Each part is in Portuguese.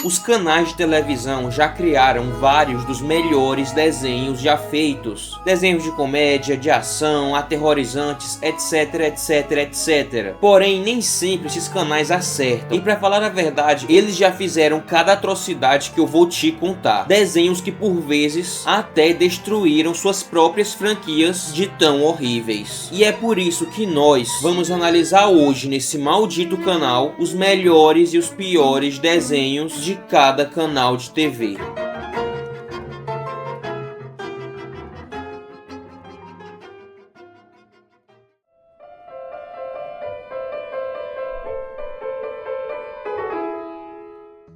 Os canais de televisão já criaram vários dos melhores desenhos já feitos. Desenhos de comédia, de ação, aterrorizantes, etc, etc, etc. Porém, nem sempre esses canais acertam. E pra falar a verdade, eles já fizeram cada atrocidade que eu vou te contar. Desenhos que por vezes até destruíram suas próprias franquias de tão horríveis. E é por isso que nós vamos analisar hoje nesse maldito canal os melhores e os piores desenhos de cada canal de TV.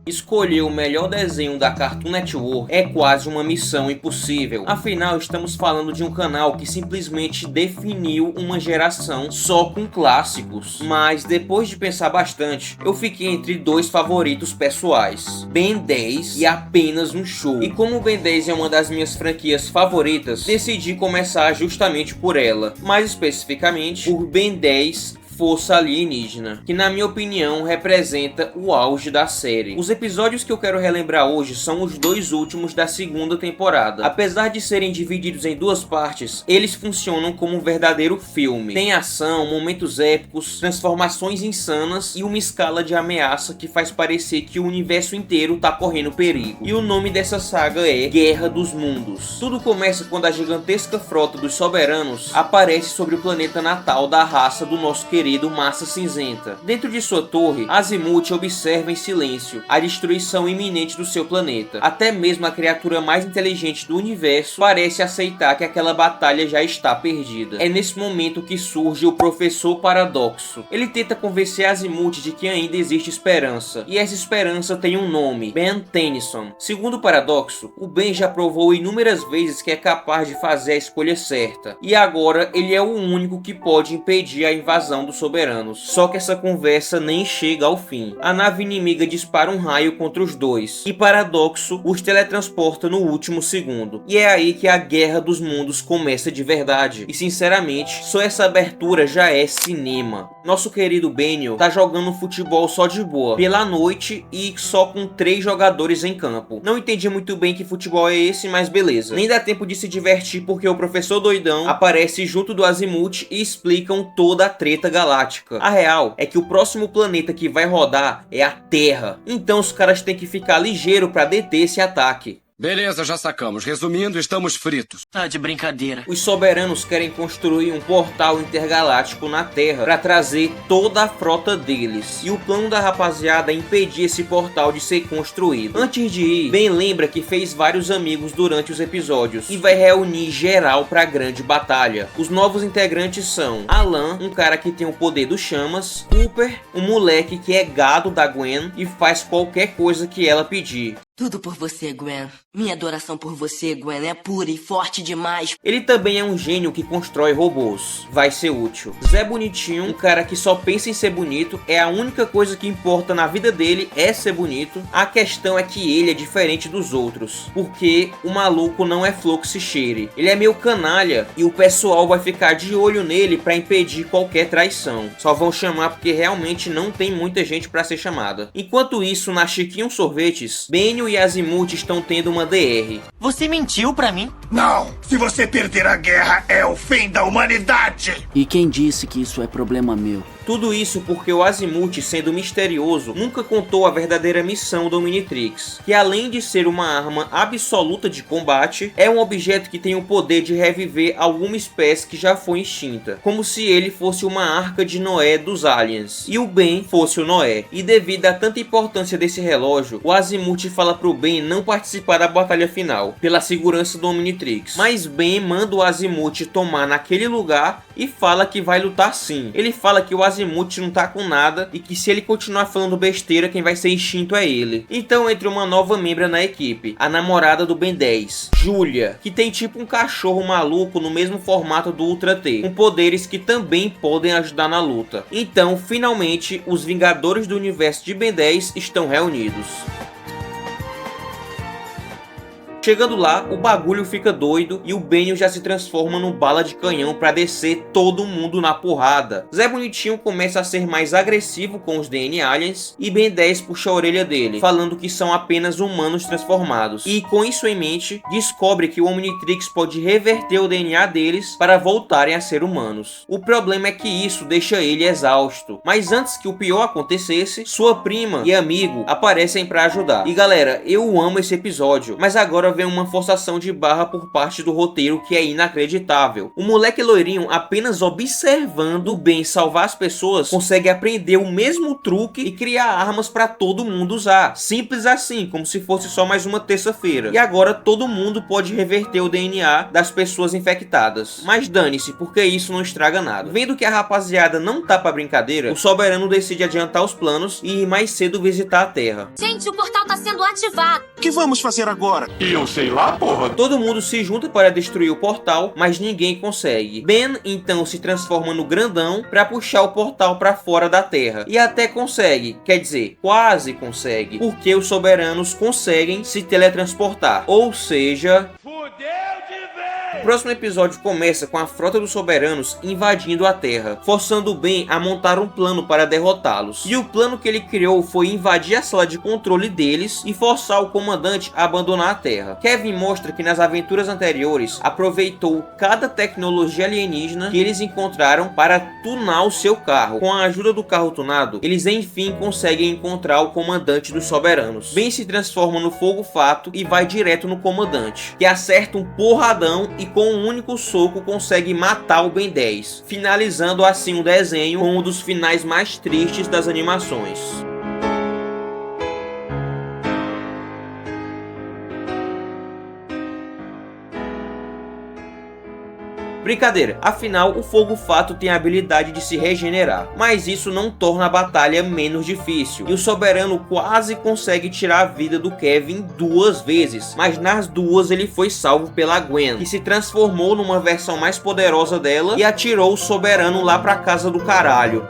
Escolher o melhor desenho da Cartoon Network é quase uma missão impossível. Afinal, estamos falando de um canal que simplesmente definiu uma geração só com clássicos. Mas depois de pensar bastante, eu fiquei entre dois favoritos pessoais: Ben 10 e Apenas um Show. E como Ben 10 é uma das minhas franquias favoritas, decidi começar justamente por ela. Mais especificamente, por Ben 10 Força Alienígena, que na minha opinião representa o auge da série. Os episódios que eu quero relembrar hoje são os dois últimos da segunda temporada. Apesar de serem divididos em duas partes, eles funcionam como um verdadeiro filme. Tem ação, momentos épicos, transformações insanas e uma escala de ameaça que faz parecer que o universo inteiro tá correndo perigo. E o nome dessa saga é Guerra dos Mundos. Tudo começa quando a gigantesca frota dos Soberanos aparece sobre o planeta natal da raça do nosso querido Massa Cinzenta. Dentro de sua torre, Azimuth observa em silêncio a destruição iminente do seu planeta. Até mesmo a criatura mais inteligente do universo parece aceitar que aquela batalha já está perdida. É nesse momento que surge o Professor Paradoxo. Ele tenta convencer Azimuth de que ainda existe esperança, e essa esperança tem um nome: Ben Tennyson. Segundo o Paradoxo, o Ben já provou inúmeras vezes que é capaz de fazer a escolha certa, e agora ele é o único que pode impedir a invasão dos Soberanos. Só que essa conversa nem chega ao fim. A nave inimiga dispara um raio contra os dois, e Paradoxo os teletransporta no último segundo. E é aí que a Guerra dos Mundos começa de verdade. E sinceramente, só essa abertura já é cinema. Nosso querido Benio tá jogando futebol só de boa, pela noite e só com 3 jogadores em campo. Não entendi muito bem que futebol é esse, mas beleza. Nem dá tempo de se divertir porque o professor doidão aparece junto do Azimuth e explicam toda a treta galáctica. A real é que o próximo planeta que vai rodar é a Terra. Então os caras têm que ficar ligeiro pra deter esse ataque. Beleza, já sacamos. Resumindo, estamos fritos. Tá de brincadeira. Os Soberanos querem construir um portal intergaláctico na Terra para trazer toda a frota deles. E o plano da rapaziada é impedir esse portal de ser construído. Antes de ir, Ben lembra que fez vários amigos durante os episódios e vai reunir geral para a grande batalha. Os novos integrantes são Alan, um cara que tem o poder dos chamas, Cooper, um moleque que é gado da Gwen e faz qualquer coisa que ela pedir. Tudo por você, Gwen. Minha adoração por você, Gwen, é pura e forte demais. Ele também é um gênio que constrói robôs. Vai ser útil. Zé Bonitinho, um cara que só pensa em ser bonito, é a única coisa que importa na vida dele é ser bonito. A questão é que ele é diferente dos outros, porque o maluco não é flor que se cheire. Ele é meio canalha e o pessoal vai ficar de olho nele pra impedir qualquer traição. Só vão chamar porque realmente não tem muita gente pra ser chamada. Enquanto isso, na Chiquinho Sorvetes, Benio e Azimuth estão tendo uma DR. Você mentiu pra mim? Não! Se você perder a guerra, é o fim da humanidade! E quem disse que isso é problema meu? Tudo isso porque o Azimuth, sendo misterioso, nunca contou a verdadeira missão do Omnitrix, que além de ser uma arma absoluta de combate, é um objeto que tem o poder de reviver alguma espécie que já foi extinta, como se ele fosse uma arca de Noé dos aliens, e o Ben fosse o Noé. E devido a tanta importância desse relógio, o Azimuth fala pro Ben não participar da batalha final, pela segurança do Omnitrix. Mas Ben manda o Azimuth tomar naquele lugar e fala que vai lutar sim. Ele fala que o Azimuth não tá com nada e que se ele continuar falando besteira, quem vai ser extinto é ele. Então entra uma nova membra na equipe, a namorada do Ben 10, Julia, que tem tipo um cachorro maluco no mesmo formato do Ultra T, com poderes que também podem ajudar na luta. Então, finalmente, os Vingadores do Universo de Ben 10 estão reunidos. Chegando lá, o bagulho fica doido e o Benio já se transforma num bala de canhão pra descer todo mundo na porrada. Zé Bonitinho começa a ser mais agressivo com os DNA Aliens e Ben 10 puxa a orelha dele, falando que são apenas humanos transformados. E com isso em mente, descobre que o Omnitrix pode reverter o DNA deles para voltarem a ser humanos. O problema é que isso deixa ele exausto. Mas antes que o pior acontecesse, sua prima e amigo aparecem para ajudar. E galera, eu amo esse episódio, mas agora vem uma forçação de barra por parte do roteiro que é inacreditável. O moleque loirinho, apenas observando o Ben salvar as pessoas, consegue aprender o mesmo truque e criar armas para todo mundo usar. Simples assim, como se fosse só mais uma terça-feira. E agora todo mundo pode reverter o DNA das pessoas infectadas. Mas dane-se, porque isso não estraga nada. Vendo que a rapaziada não tá pra brincadeira, o Soberano decide adiantar os planos e ir mais cedo visitar a Terra. Gente, o portal tá sendo ativado. O que vamos fazer agora? Eu sei lá, porra. Todo mundo se junta para destruir o portal, mas ninguém consegue. Ben então se transforma no grandão para puxar o portal para fora da Terra. E até consegue, quer dizer, quase consegue, porque os soberanos conseguem se teletransportar. Ou seja... O próximo episódio começa com a frota dos soberanos invadindo a Terra, forçando o Ben a montar um plano para derrotá-los. E o plano que ele criou foi invadir a sala de controle deles e forçar o comandante a abandonar a Terra. Kevin mostra que nas aventuras anteriores aproveitou cada tecnologia alienígena que eles encontraram para tunar o seu carro. Com a ajuda do carro tunado, eles enfim conseguem encontrar o comandante dos soberanos. Ben se transforma no Fogo Fato e vai direto no comandante, que acerta um porradão e com um único soco consegue matar o Ben 10, finalizando assim o desenho com um dos finais mais tristes das animações. Brincadeira, afinal o Fogo Fato tem a habilidade de se regenerar, mas isso não torna a batalha menos difícil, e o Soberano quase consegue tirar a vida do Kevin 2 vezes, mas nas duas ele foi salvo pela Gwen, que se transformou numa versão mais poderosa dela e atirou o Soberano lá pra casa do caralho.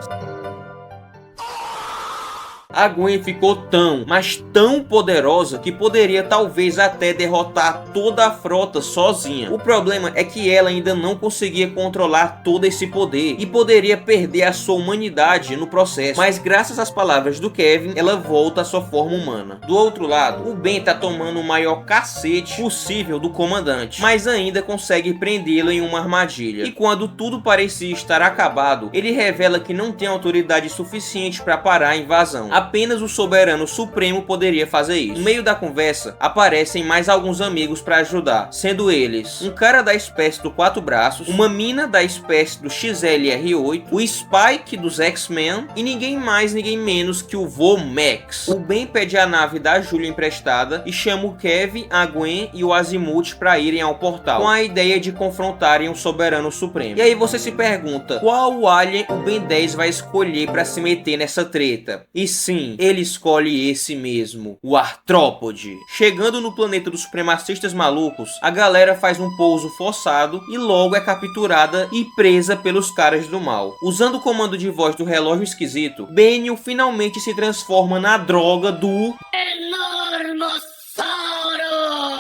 A Gwen ficou tão, mas tão poderosa que poderia talvez até derrotar toda a frota sozinha. O problema é que ela ainda não conseguia controlar todo esse poder e poderia perder a sua humanidade no processo. Mas graças às palavras do Kevin, ela volta à sua forma humana. Do outro lado, o Ben tá tomando o maior cacete possível do comandante, mas ainda consegue prendê-lo em uma armadilha. E quando tudo parecia estar acabado, ele revela que não tem autoridade suficiente para parar a invasão. Apenas o Soberano Supremo poderia fazer isso. No meio da conversa, aparecem mais alguns amigos para ajudar, sendo eles um cara da espécie do Quatro Braços, uma mina da espécie do XLR8, o Spike dos X-Men e ninguém mais, ninguém menos que o Vô Max. O Ben pede a nave da Julia emprestada e chama o Kevin, a Gwen e o Azimuth para irem ao portal, com a ideia de confrontarem o Soberano Supremo. E aí você se pergunta, qual alien o Ben 10 vai escolher para se meter nessa treta? E sim, ele escolhe esse mesmo, o Artrópode. Chegando no planeta dos supremacistas malucos, a galera faz um pouso forçado e logo é capturada e presa pelos caras do mal. Usando o comando de voz do relógio esquisito, Benio finalmente se transforma na droga do Enormossauro.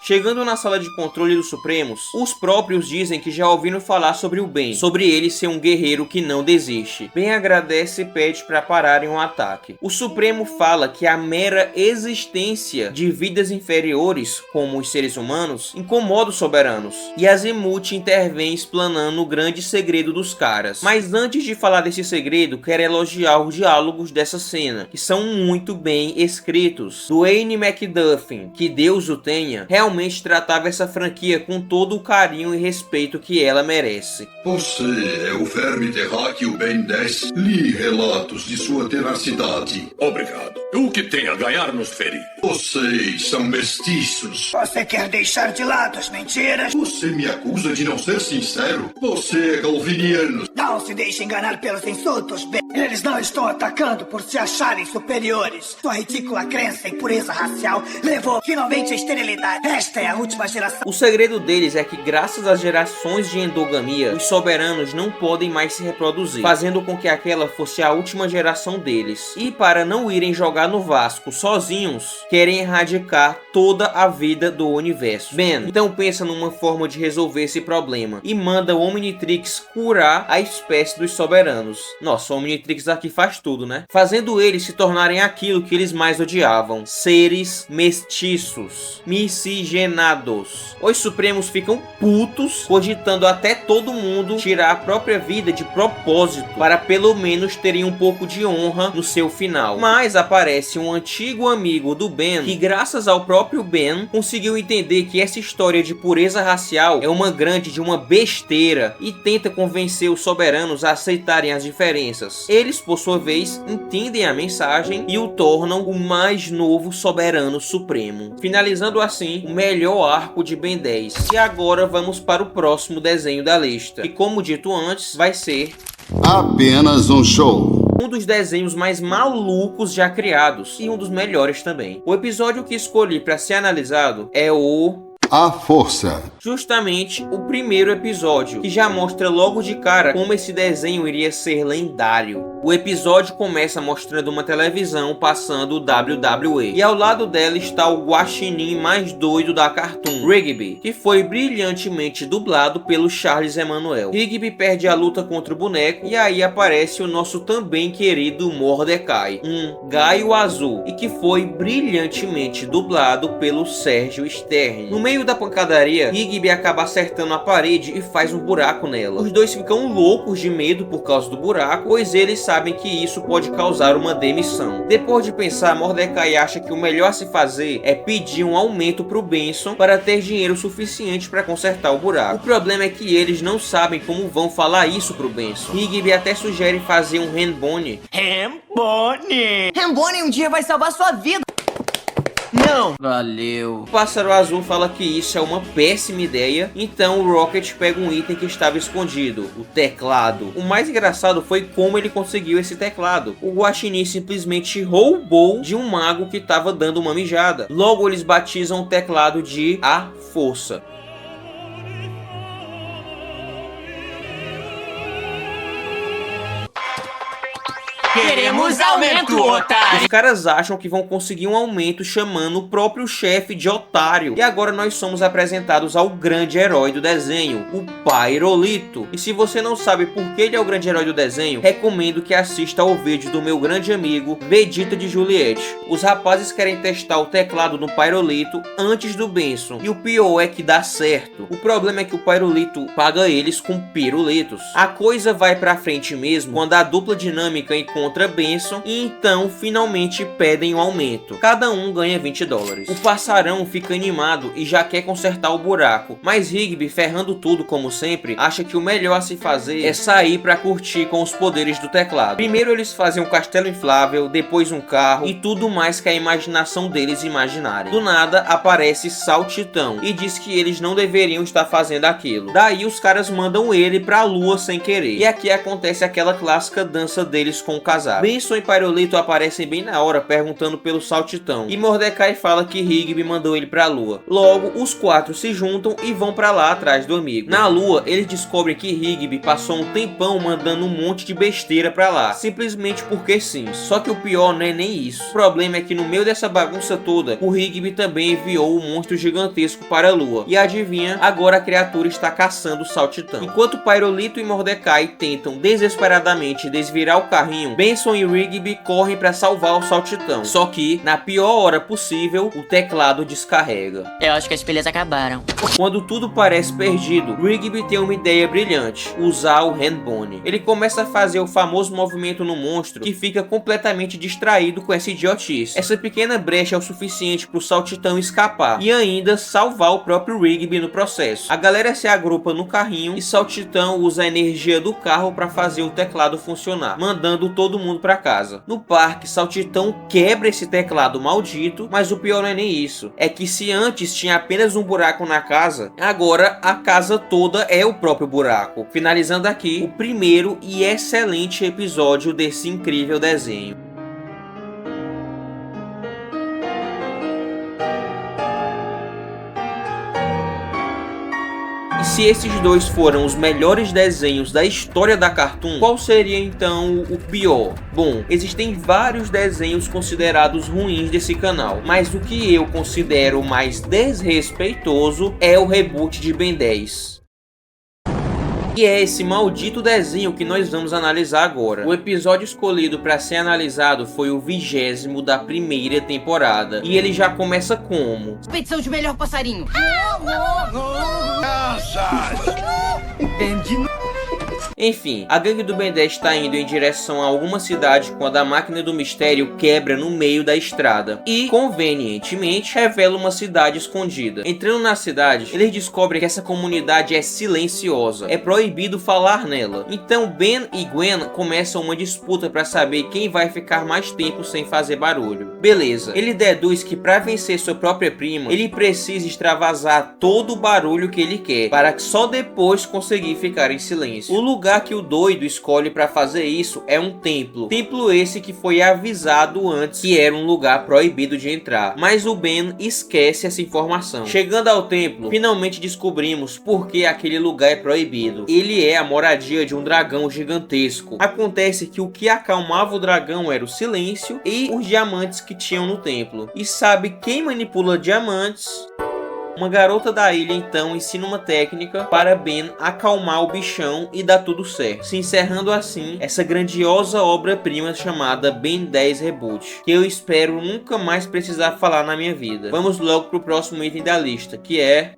Chegando na sala de controle dos Supremos, os próprios dizem que já ouviram falar sobre o Ben, sobre ele ser um guerreiro que não desiste. Ben agradece e pede para pararem o ataque. O Supremo fala que a mera existência de vidas inferiores, como os seres humanos, incomoda os soberanos, e Azimuth intervém explanando o grande segredo dos caras. Mas antes de falar desse segredo, quero elogiar os diálogos dessa cena, que são muito bem escritos. Dwayne McDuffie, que Deus o tenha, realmente tratava essa franquia com todo o carinho e respeito que ela merece. Você é o verme terráqueo Ben 10. Li relatos de sua tenacidade. Obrigado. O que tem a ganhar nos feridos? Vocês são mestiços. Você quer deixar de lado as mentiras? Você me acusa de não ser sincero? Você é galviniano. Não Não se deixe enganar pelos insultos, Ben. Eles não estão atacando por se acharem superiores. Sua ridícula crença em pureza racial levou finalmente à esterilidade. Esta é a última geração. O segredo deles é que, graças às gerações de endogamia, os soberanos não podem mais se reproduzir, fazendo com que aquela fosse a última geração deles. E para não irem jogar no Vasco sozinhos, querem erradicar toda a vida do universo. Ben então pensa numa forma de resolver esse problema e manda o Omnitrix curar a espécie dos soberanos. Nossa, o Omnitrix aqui faz tudo, né? Fazendo eles se tornarem aquilo que eles mais odiavam: seres mestiços, miscigenados. Os Supremos ficam putos, cogitando até todo mundo tirar a própria vida de propósito, para pelo menos terem um pouco de honra no seu final. Mas aparece um antigo amigo do Ben, que graças ao próprio Ben, conseguiu entender que essa história de pureza racial é uma besteira, e tenta convencer os soberanos a aceitarem as diferenças. Eles, por sua vez, entendem a mensagem e o tornam o mais novo soberano supremo, finalizando assim o melhor arco de Ben 10. E agora vamos para o próximo desenho da lista, que, como dito antes, vai ser Apenas um show. um dos desenhos mais malucos já criados e um dos melhores também. O episódio que escolhi para ser analisado é o A Força. Justamente o primeiro episódio, que já mostra logo de cara como esse desenho iria ser lendário. O episódio começa mostrando uma televisão passando o WWE, e ao lado dela está o guaxinim mais doido da Cartoon, Rigby, que foi brilhantemente dublado pelo Charles Emanuel. Rigby perde a luta contra o boneco, e aí aparece o nosso também querido Mordecai, um gaio azul, e que foi brilhantemente dublado pelo Sérgio Stern. No meio da pancadaria, Rigby acaba acertando a parede e faz um buraco nela. Os dois ficam loucos de medo por causa do buraco, pois eles sabem que isso pode causar uma demissão. Depois de pensar, Mordecai acha que o melhor a se fazer é pedir um aumento pro Benson para ter dinheiro suficiente para consertar o buraco. O problema é que eles não sabem como vão falar isso pro Benson. Rigby até sugere fazer um Hambone. Hambone um dia vai salvar sua vida. Não! Valeu. O Pássaro Azul fala que isso é uma péssima ideia, então o Rocket pega um item que estava escondido, o teclado. O mais engraçado foi como ele conseguiu esse teclado. O Guaxinim simplesmente roubou de um mago que estava dando uma mijada. Logo eles batizam o teclado de A Força. Queremos aumento, otário! Os caras acham que vão conseguir um aumento chamando o próprio chefe de otário. E agora nós somos apresentados ao grande herói do desenho, o Pyrolito. E se você não sabe por que ele é o grande herói do desenho, recomendo que assista ao vídeo do meu grande amigo Vegeta de Juliette. Os rapazes querem testar o teclado no Pyrolito antes do Benson, e o pior é que dá certo. O problema é que o Pyrolito paga eles com pirulitos. A coisa vai pra frente mesmo quando a dupla dinâmica encontra Benson, e então finalmente pedem um aumento. Cada um ganha $20. O Passarão fica animado e já quer consertar o buraco, mas Rigby, ferrando tudo como sempre, acha que o melhor a se fazer é sair pra curtir com os poderes do teclado. Primeiro eles fazem um castelo inflável, depois um carro e tudo mais que a imaginação deles imaginarem. Do nada aparece Saltitão e diz que eles não deveriam estar fazendo aquilo. Daí os caras mandam ele pra lua sem querer, e aqui acontece aquela clássica dança deles com o casaco. Benson e Pyrolito aparecem bem na hora perguntando pelo Saltitão, e Mordecai fala que Rigby mandou ele pra lua. Logo os quatro se juntam e vão pra lá atrás do amigo. Na lua eles descobrem que Rigby passou um tempão mandando um monte de besteira pra lá, simplesmente porque sim. Só que o pior não é nem isso. O problema é que no meio dessa bagunça toda, o Rigby também enviou um monstro gigantesco para a lua, e adivinha, agora a criatura está caçando o Saltitão. Enquanto Pyrolito e Mordecai tentam desesperadamente desvirar o carrinho, Benson e Rigby correm para salvar o Saltitão. Só que, na pior hora possível, o teclado descarrega. Eu acho que as pilhas acabaram. Quando tudo parece perdido, Rigby tem uma ideia brilhante: usar o Hambone. Ele começa a fazer o famoso movimento no monstro, que fica completamente distraído com essa idiotice. Essa pequena brecha é o suficiente para o Saltitão escapar e ainda salvar o próprio Rigby no processo. A galera se agrupa no carrinho e Saltitão usa a energia do carro para fazer o teclado funcionar, mandando todo todo mundo pra casa. No parque, Saltitão quebra esse teclado maldito, mas o pior não é nem isso. É que se antes tinha apenas um buraco na casa, agora a casa toda é o próprio buraco. Finalizando aqui o primeiro e excelente episódio desse incrível desenho. E se esses dois foram os melhores desenhos da história da Cartoon, qual seria então o pior? Bom, existem vários desenhos considerados ruins desse canal, mas o que eu considero mais desrespeitoso é o reboot de Ben 10. E é esse maldito desenho que nós vamos analisar agora. O episódio escolhido para ser analisado foi o 20º da primeira temporada. E ele já começa como? Expedição de melhor passarinho. Enfim, a gangue do Ben 10 está indo em direção a alguma cidade quando a máquina do mistério quebra no meio da estrada e, convenientemente, revela uma cidade escondida. Entrando na cidade, eles descobrem que essa comunidade é silenciosa, é proibido falar nela. Então Ben e Gwen começam uma disputa para saber quem vai ficar mais tempo sem fazer barulho. Beleza, ele deduz que para vencer sua própria prima, ele precisa extravasar todo o barulho que ele quer, para só depois conseguir ficar em silêncio. O lugar que o doido escolhe para fazer isso é um templo. Templo esse que foi avisado antes que era um lugar proibido de entrar. Mas o Ben esquece essa informação. Chegando ao templo, finalmente descobrimos por que aquele lugar é proibido. Ele é a moradia de um dragão gigantesco. Acontece que o que acalmava o dragão era o silêncio e os diamantes que tinham no templo. E sabe quem manipula diamantes? Uma garota da ilha então ensina uma técnica para Ben acalmar o bichão e dar tudo certo, se encerrando assim essa grandiosa obra-prima chamada Ben 10 Reboot, que eu espero nunca mais precisar falar na minha vida. Vamos logo pro próximo item da lista, que é...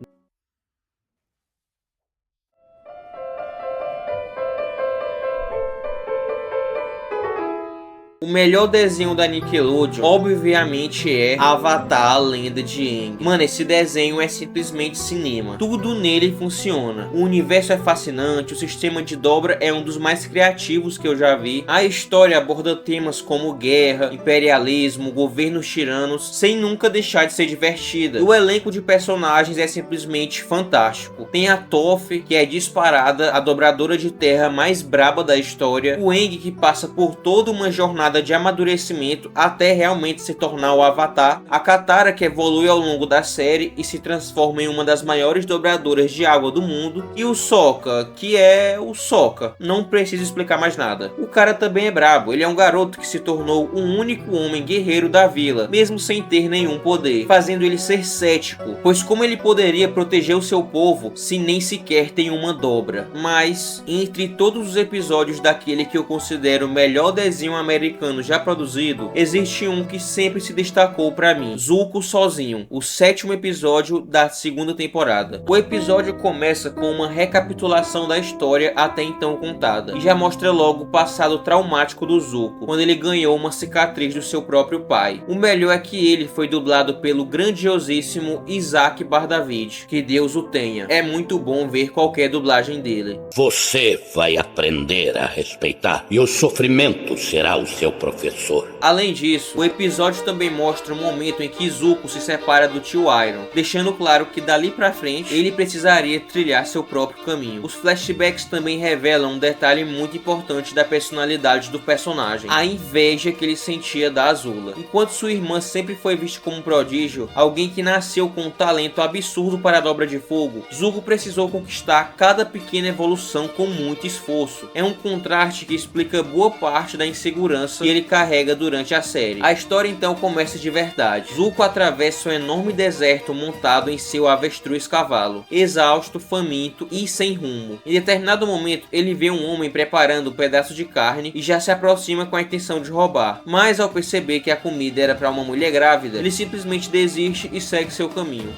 o melhor desenho da Nickelodeon, obviamente, é Avatar: A Lenda de Aang. Mano, esse desenho é simplesmente cinema. Tudo nele funciona. O universo é fascinante, o sistema de dobra é um dos mais criativos que eu já vi. A história aborda temas como guerra, imperialismo, governos tiranos, sem nunca deixar de ser divertida. O elenco de personagens é simplesmente fantástico. Tem a Toph, que é disparada a dobradora de terra mais braba da história. O Aang, que passa por toda uma jornada de amadurecimento até realmente se tornar o Avatar. A Katara, que evolui ao longo da série e se transforma em uma das maiores dobradoras de água do mundo. E o Sokka, que é o Sokka. Não preciso explicar mais nada. O cara também é brabo. Ele é um garoto que se tornou o único homem guerreiro da vila, mesmo sem ter nenhum poder, fazendo ele ser cético, pois como ele poderia proteger o seu povo se nem sequer tem uma dobra. Mas, entre todos os episódios daquele que eu considero o melhor desenho americano já produzido, existe um que sempre se destacou pra mim: Zuko Sozinho, o 7º episódio da 2ª temporada. O episódio começa com uma recapitulação da história até então contada, e já mostra logo o passado traumático do Zuko, quando ele ganhou uma cicatriz do seu próprio pai. O melhor é que ele foi dublado pelo grandiosíssimo Isaac Bardavid, que Deus o tenha. É muito bom ver qualquer dublagem dele. Você vai aprender a respeitar, e o sofrimento será o seu professor. Além disso, o episódio também mostra o momento em que Zuko se separa do tio Iroh, deixando claro que dali pra frente ele precisaria trilhar seu próprio caminho. Os flashbacks também revelam um detalhe muito importante da personalidade do personagem: a inveja que ele sentia da Azula. Enquanto sua irmã sempre foi vista como um prodígio, alguém que nasceu com um talento absurdo para a dobra de fogo, Zuko precisou conquistar cada pequena evolução com muito esforço. É um contraste que explica boa parte da insegurança que ele carrega durante a série. A história então começa de verdade. Zuko atravessa um enorme deserto montado em seu avestruz cavalo, exausto, faminto e sem rumo. Em determinado momento, ele vê um homem preparando um pedaço de carne e já se aproxima com a intenção de roubar. Mas ao perceber que a comida era para uma mulher grávida, ele simplesmente desiste e segue seu caminho.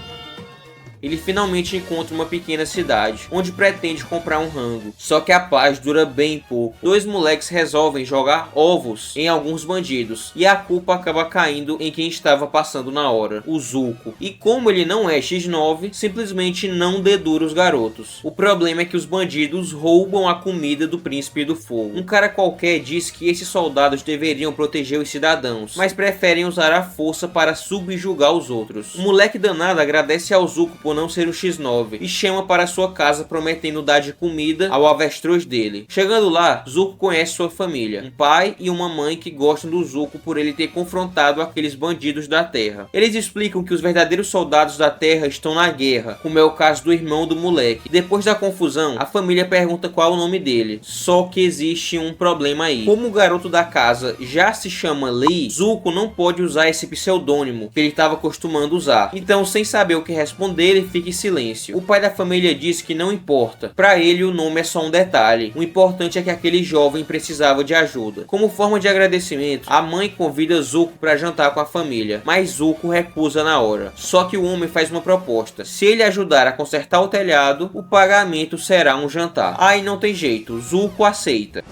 ele finalmente encontra uma pequena cidade, onde pretende comprar um rango. Só que a paz dura bem pouco. Dois moleques resolvem jogar ovos em alguns bandidos, e a culpa acaba caindo em quem estava passando na hora, o Zuko. E como ele não é X9, simplesmente não dedura os garotos. O problema é que os bandidos roubam a comida do Príncipe do Fogo. Um cara qualquer diz que esses soldados deveriam proteger os cidadãos, mas preferem usar a força para subjugar os outros. O moleque danado agradece ao Zuko por não ser o X9 e chama para sua casa prometendo dar de comida ao avestruz dele. Chegando lá, Zuko conhece sua família, um pai e uma mãe que gostam do Zuko por ele ter confrontado aqueles bandidos da Terra. Eles explicam que os verdadeiros soldados da Terra estão na guerra, como é o caso do irmão do moleque. Depois da confusão, a família pergunta qual é o nome dele, só que existe um problema aí. Como o garoto da casa já se chama Lee, Zuko não pode usar esse pseudônimo que ele estava acostumando usar. Então, sem saber o que responder, ele fica em silêncio. O pai da família diz que não importa, para ele o nome é só um detalhe. O importante é que aquele jovem precisava de ajuda. Como forma de agradecimento, a mãe convida Zuko para jantar com a família, mas Zuko recusa na hora. Só que o homem faz uma proposta: se ele ajudar a consertar o telhado, o pagamento será um jantar. Aí não tem jeito, Zuko aceita.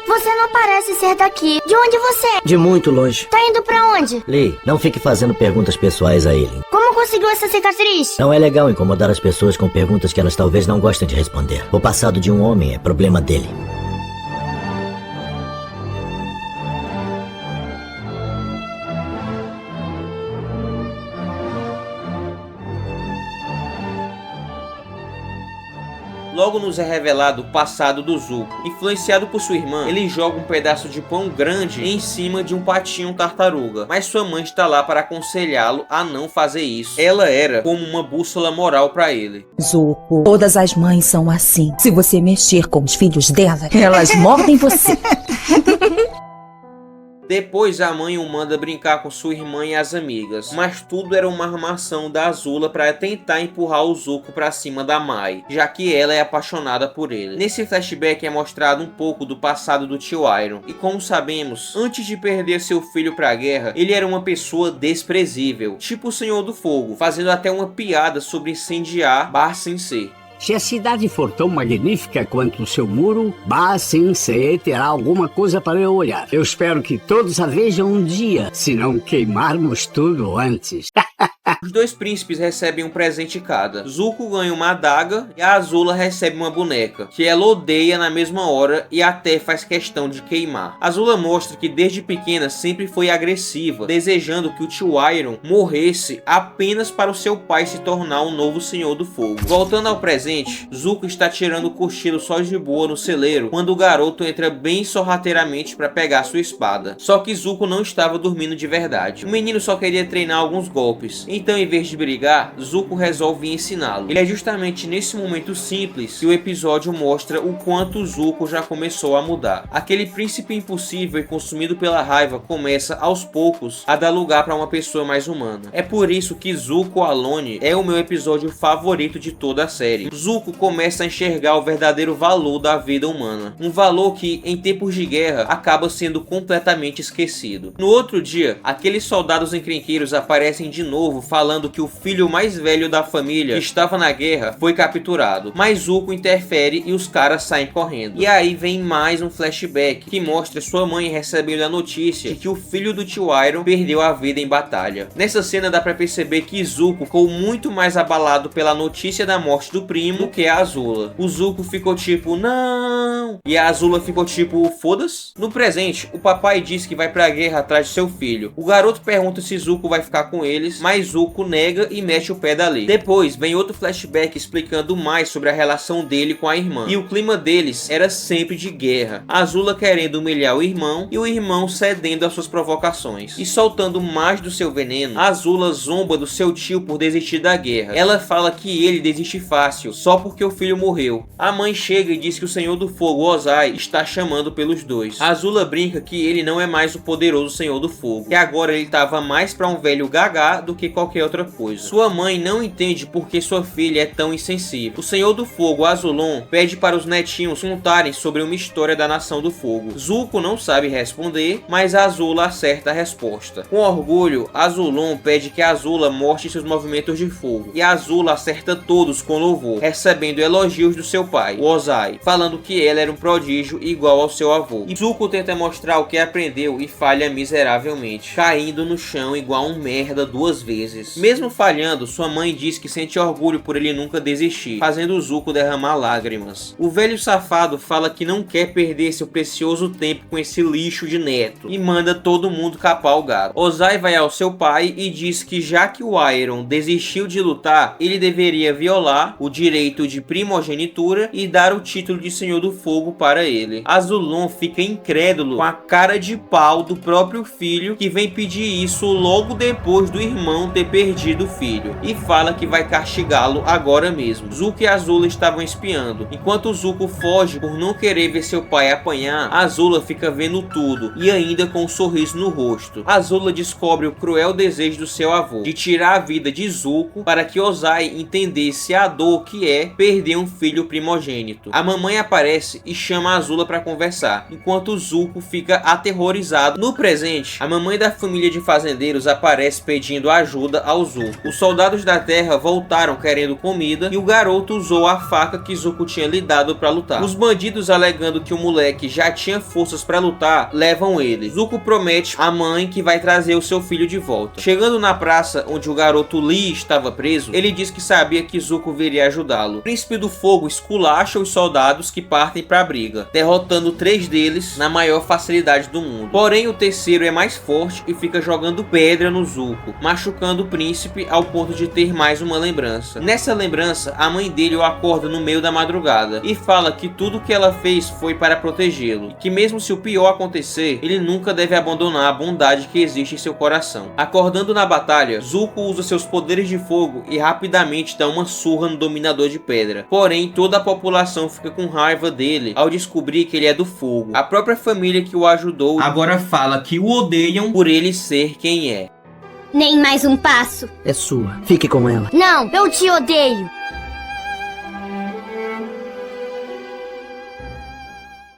Você não parece ser daqui. De onde você é? De muito longe. Tá indo pra onde? Lee, não fique fazendo perguntas pessoais a ele. Como conseguiu essa cicatriz? Não é legal incomodar as pessoas com perguntas que elas talvez não gostem de responder. O passado de um homem é problema dele. Logo nos é revelado o passado do Zuko. Influenciado por sua irmã, ele joga um pedaço de pão grande em cima de um patinho tartaruga, mas sua mãe está lá para aconselhá-lo a não fazer isso. Ela era como uma bússola moral para ele. Zuko, todas as mães são assim. Se você mexer com os filhos dela, elas mordem você. Depois a mãe o manda brincar com sua irmã e as amigas, mas tudo era uma armação da Azula para tentar empurrar o Zuko para cima da Mai, já que ela é apaixonada por ele. Nesse flashback é mostrado um pouco do passado do tio Iroh, e como sabemos, antes de perder seu filho para a guerra, ele era uma pessoa desprezível, tipo o Senhor do Fogo, fazendo até uma piada sobre incendiar Ba Sing Se. Se a cidade for tão magnífica quanto o seu muro, Ba Sing Se terá alguma coisa para eu olhar. Eu espero que todos a vejam um dia, se não queimarmos tudo antes. Os dois príncipes recebem um presente cada. Zuko ganha uma adaga e a Azula recebe uma boneca, que ela odeia na mesma hora e até faz questão de queimar. Azula mostra que desde pequena sempre foi agressiva, desejando que o tio Iroh morresse apenas para o seu pai se tornar um novo Senhor do Fogo. Voltando ao presente, Zuko está tirando o cochilo só de boa no celeiro, quando o garoto entra bem sorrateiramente para pegar sua espada. Só que Zuko não estava dormindo de verdade. O menino só queria treinar alguns golpes. Então, em vez de brigar, Zuko resolve ensiná-lo. Ele é justamente nesse momento simples que o episódio mostra o quanto Zuko já começou a mudar. Aquele príncipe impossível e consumido pela raiva começa aos poucos a dar lugar para uma pessoa mais humana. É por isso que Zuko Alone é o meu episódio favorito de toda a série. Zuko começa a enxergar o verdadeiro valor da vida humana. Um valor que, em tempos de guerra, acaba sendo completamente esquecido. No outro dia, aqueles soldados encrenqueiros aparecem de novo falando que o filho mais velho da família que estava na guerra foi capturado, mas Zuko interfere e os caras saem correndo. E aí vem mais um flashback que mostra sua mãe recebendo a notícia de que o filho do tio Iroh perdeu a vida em batalha. Nessa cena dá pra perceber que Zuko ficou muito mais abalado pela notícia da morte do primo do que a Azula. O Zuko ficou tipo, não, e a Azula ficou tipo, foda-se. No presente, o papai diz que vai pra guerra atrás de seu filho. O garoto pergunta se Zuko vai ficar com eles, mas Zuko nega e mete o pé dali. Depois vem outro flashback explicando mais sobre a relação dele com a irmã. E o clima deles era sempre de guerra. A Azula querendo humilhar o irmão e o irmão cedendo às suas provocações. E soltando mais do seu veneno, a Azula zomba do seu tio por desistir da guerra. Ela fala que ele desiste fácil, só porque o filho morreu. A mãe chega e diz que o Senhor do Fogo, Ozai, está chamando pelos dois. A Azula brinca que ele não é mais o poderoso Senhor do Fogo, que agora ele estava mais para um velho gagá do que qualquer qualquer outra coisa. Sua mãe não entende por que sua filha é tão insensível. O Senhor do Fogo, Azulon, pede para os netinhos contarem sobre uma história da Nação do Fogo. Zuko não sabe responder, mas Azula acerta a resposta. Com orgulho, Azulon pede que Azula mostre seus movimentos de fogo, e Azula acerta todos com louvor, recebendo elogios do seu pai, o Ozai, falando que ela era um prodígio igual ao seu avô. E Zuko tenta mostrar o que aprendeu e falha miseravelmente, caindo no chão igual um merda 2 vezes. Mesmo falhando, sua mãe diz que sente orgulho por ele nunca desistir, fazendo Zuko derramar lágrimas. O velho safado fala que não quer perder seu precioso tempo com esse lixo de neto, e manda todo mundo capar o gato. Ozai vai ao seu pai e diz que já que o Iron desistiu de lutar, ele deveria violar o direito de primogenitura e dar o título de Senhor do Fogo para ele. Azulon fica incrédulo com a cara de pau do próprio filho, que vem pedir isso logo depois do irmão ter perdido o filho, e fala que vai castigá-lo agora mesmo. Zuko e Azula estavam espiando. Enquanto Zuko foge por não querer ver seu pai apanhar, Azula fica vendo tudo e ainda com um sorriso no rosto. Azula descobre o cruel desejo do seu avô de tirar a vida de Zuko para que Ozai entendesse a dor que é perder um filho primogênito. A mamãe aparece e chama Azula para conversar, enquanto Zuko fica aterrorizado. No presente, a mamãe da família de fazendeiros aparece pedindo ajuda ao Zuko. Os soldados da terra voltaram querendo comida e o garoto usou a faca que Zuko tinha lhe dado para lutar. Os bandidos, alegando que o moleque já tinha forças para lutar, levam ele. Zuko promete à mãe que vai trazer o seu filho de volta. Chegando na praça onde o garoto Lee estava preso, ele diz que sabia que Zuko viria ajudá-lo. O Príncipe do Fogo esculacha os soldados que partem para a briga, derrotando 3 deles na maior facilidade do mundo. Porém, o terceiro é mais forte e fica jogando pedra no Zuko, machucando o príncipe ao ponto de ter mais uma lembrança. Nessa lembrança, a mãe dele o acorda no meio da madrugada e fala que tudo que ela fez foi para protegê-lo, e que mesmo se o pior acontecer, ele nunca deve abandonar a bondade que existe em seu coração. Acordando na batalha, Zuko usa seus poderes de fogo e rapidamente dá uma surra no dominador de pedra. Porém, toda a população fica com raiva dele ao descobrir que ele é do fogo. A própria família que o ajudou agora fala que o odeiam por ele ser quem é. Nem mais um passo. É sua. Fique com ela. Não, eu te odeio.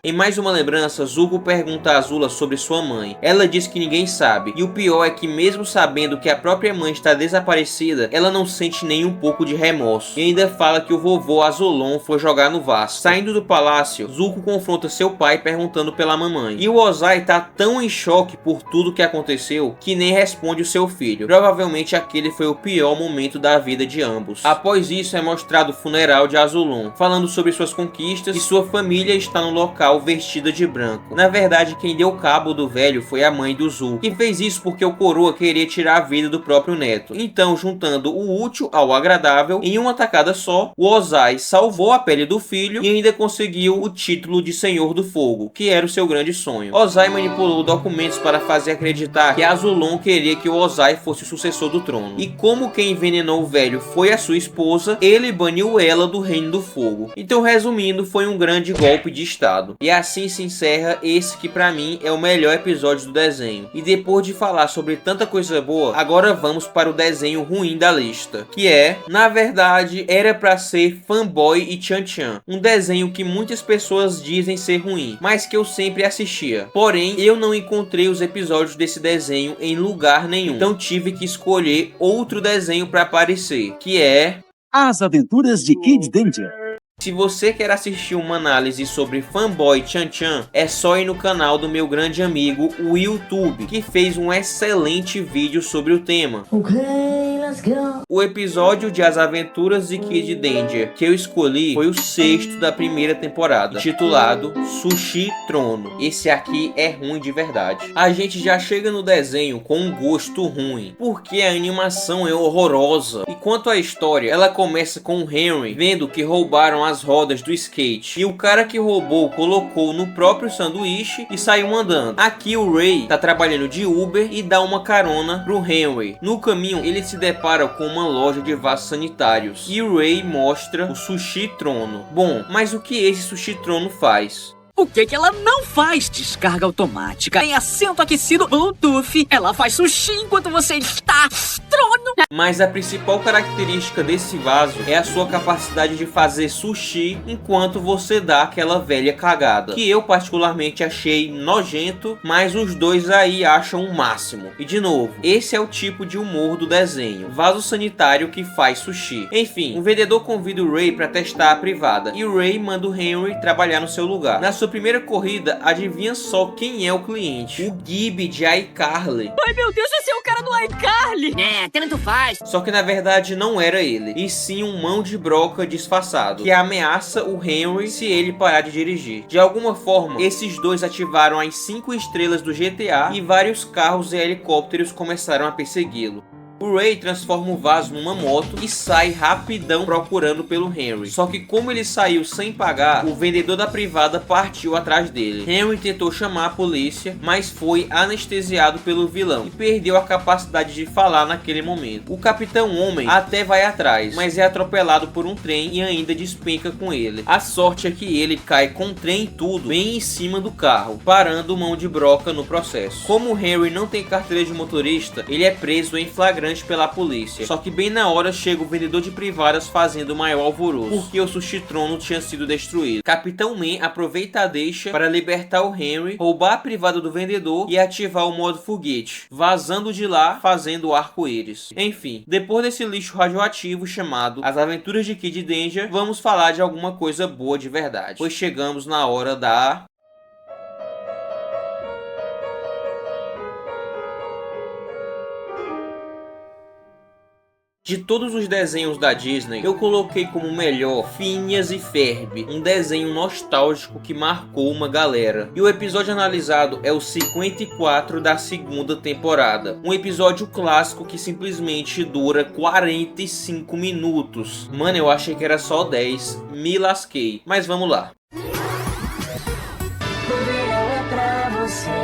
Em mais uma lembrança, Zuko pergunta a Azula sobre sua mãe. Ela diz que ninguém sabe, e o pior é que mesmo sabendo que a própria mãe está desaparecida, ela não sente nem um pouco de remorso, e ainda fala que o vovô Azulon foi jogar no vaso. Saindo do palácio, Zuko confronta seu pai perguntando pela mamãe, e o Ozai tá tão em choque por tudo que aconteceu que nem responde o seu filho. Provavelmente aquele foi o pior momento da vida de ambos. Após isso é mostrado o funeral de Azulon, falando sobre suas conquistas, e sua família está no local vestida de branco. Na verdade, quem deu cabo do velho foi a mãe do Zuko, que fez isso porque o coroa queria tirar a vida do próprio neto. Então, juntando o útil ao agradável, em uma tacada só, o Ozai salvou a pele do filho e ainda conseguiu o título de Senhor do Fogo, que era o seu grande sonho. Ozai manipulou documentos para fazer acreditar que Azulon queria que o Ozai fosse o sucessor do trono. E como quem envenenou o velho foi a sua esposa, ele baniu ela do Reino do Fogo. Então, resumindo, foi um grande golpe de estado. E assim se encerra esse que pra mim é o melhor episódio do desenho. E depois de falar sobre tanta coisa boa, agora vamos para o desenho ruim da lista, que é, na verdade, era pra ser Fanboy e Chan Chan, um desenho que muitas pessoas dizem ser ruim, mas que eu sempre assistia. Porém, eu não encontrei os episódios desse desenho em lugar nenhum, então tive que escolher outro desenho pra aparecer, que é As Aventuras de Kid Danger. Se você quer assistir uma análise sobre Fanboy Chan Chan, é só ir no canal do meu grande amigo, o YouTube, que fez um excelente vídeo sobre o tema. O episódio de As Aventuras de Kid Danger que eu escolhi foi o 6º da primeira temporada, titulado Sushi Trono. Esse aqui é ruim de verdade. A gente já chega no desenho com um gosto ruim, porque a animação é horrorosa. E quanto à história, ela começa com o Henry vendo que roubaram as rodas do skate, e o cara que roubou colocou no próprio sanduíche e saiu andando. Aqui o Ray tá trabalhando de Uber e dá uma carona pro Henry. No caminho ele se depara com uma loja de vasos sanitários e o Ray mostra o Sushi Trono. Bom, mas o que esse Sushi Trono faz? O que ela não faz? Descarga automática, tem assento aquecido, Bluetooth. Ela faz sushi enquanto você está trono. Mas a principal característica desse vaso é a sua capacidade de fazer sushi enquanto você dá aquela velha cagada, que eu particularmente achei nojento, mas os dois aí acham o máximo. E de novo, esse é o tipo de humor do desenho, vaso sanitário que faz sushi. Enfim, o vendedor convida o Ray para testar a privada, e o Ray manda o Henry trabalhar no seu lugar. Na sua primeira corrida, adivinha só quem é o cliente? O Gibby de iCarly. Ai meu Deus, esse é o cara do iCarly. Tanto faz. Só que na verdade não era ele, e sim um mão de broca disfarçado, que ameaça o Henry se ele parar de dirigir. De alguma forma, esses dois ativaram as 5 estrelas do GTA e vários carros e helicópteros começaram a persegui-lo. O Ray transforma o vaso numa moto e sai rapidão procurando pelo Henry. Só que como ele saiu sem pagar, o vendedor da privada partiu atrás dele. Henry tentou chamar a polícia, mas foi anestesiado pelo vilão e perdeu a capacidade de falar naquele momento. O Capitão Homem até vai atrás, mas é atropelado por um trem e ainda despenca com ele. A sorte é que ele cai com o trem e tudo bem em cima do carro, parando mão de broca no processo. Como o Henry não tem carteira de motorista, ele é preso em flagrante pela polícia. Só que bem na hora chega o vendedor de privadas fazendo o maior alvoroço, porque o Sushi Trono tinha sido destruído. Capitão Man aproveita a deixa para libertar o Henry, roubar a privada do vendedor e ativar o modo foguete, vazando de lá fazendo o arco-íris. Enfim, depois desse lixo radioativo chamado As Aventuras de Kid Danger, vamos falar de alguma coisa boa de verdade, pois chegamos na hora da... De todos os desenhos da Disney, eu coloquei como melhor Phineas e Ferb, um desenho nostálgico que marcou uma galera. E o episódio analisado é o 54 da segunda temporada. Um episódio clássico que simplesmente dura 45 minutos. Mano, eu achei que era só 10, me lasquei. Mas vamos lá.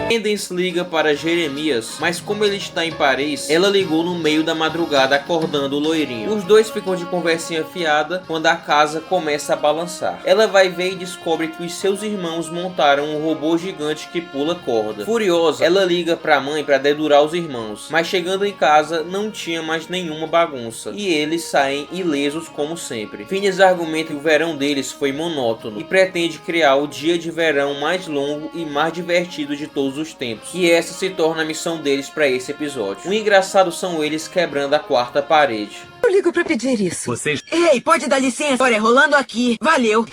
Candace liga para Jeremias, mas como ele está em Paris, ela ligou no meio da madrugada acordando o loirinho. Os dois ficam de conversinha fiada quando a casa começa a balançar. Ela vai ver e descobre que os seus irmãos montaram um robô gigante que pula corda. Furiosa, ela liga para a mãe para dedurar os irmãos, mas chegando em casa não tinha mais nenhuma bagunça e eles saem ilesos como sempre. Phineas argumenta que o verão deles foi monótono e pretende criar o dia de verão mais longo e mais divertido de todos os tempos, e essa se torna a missão deles para esse episódio. O engraçado são eles quebrando a quarta parede. Eu ligo pra pedir isso. Vocês... Ei, pode dar licença? Olha, rolando aqui. Valeu.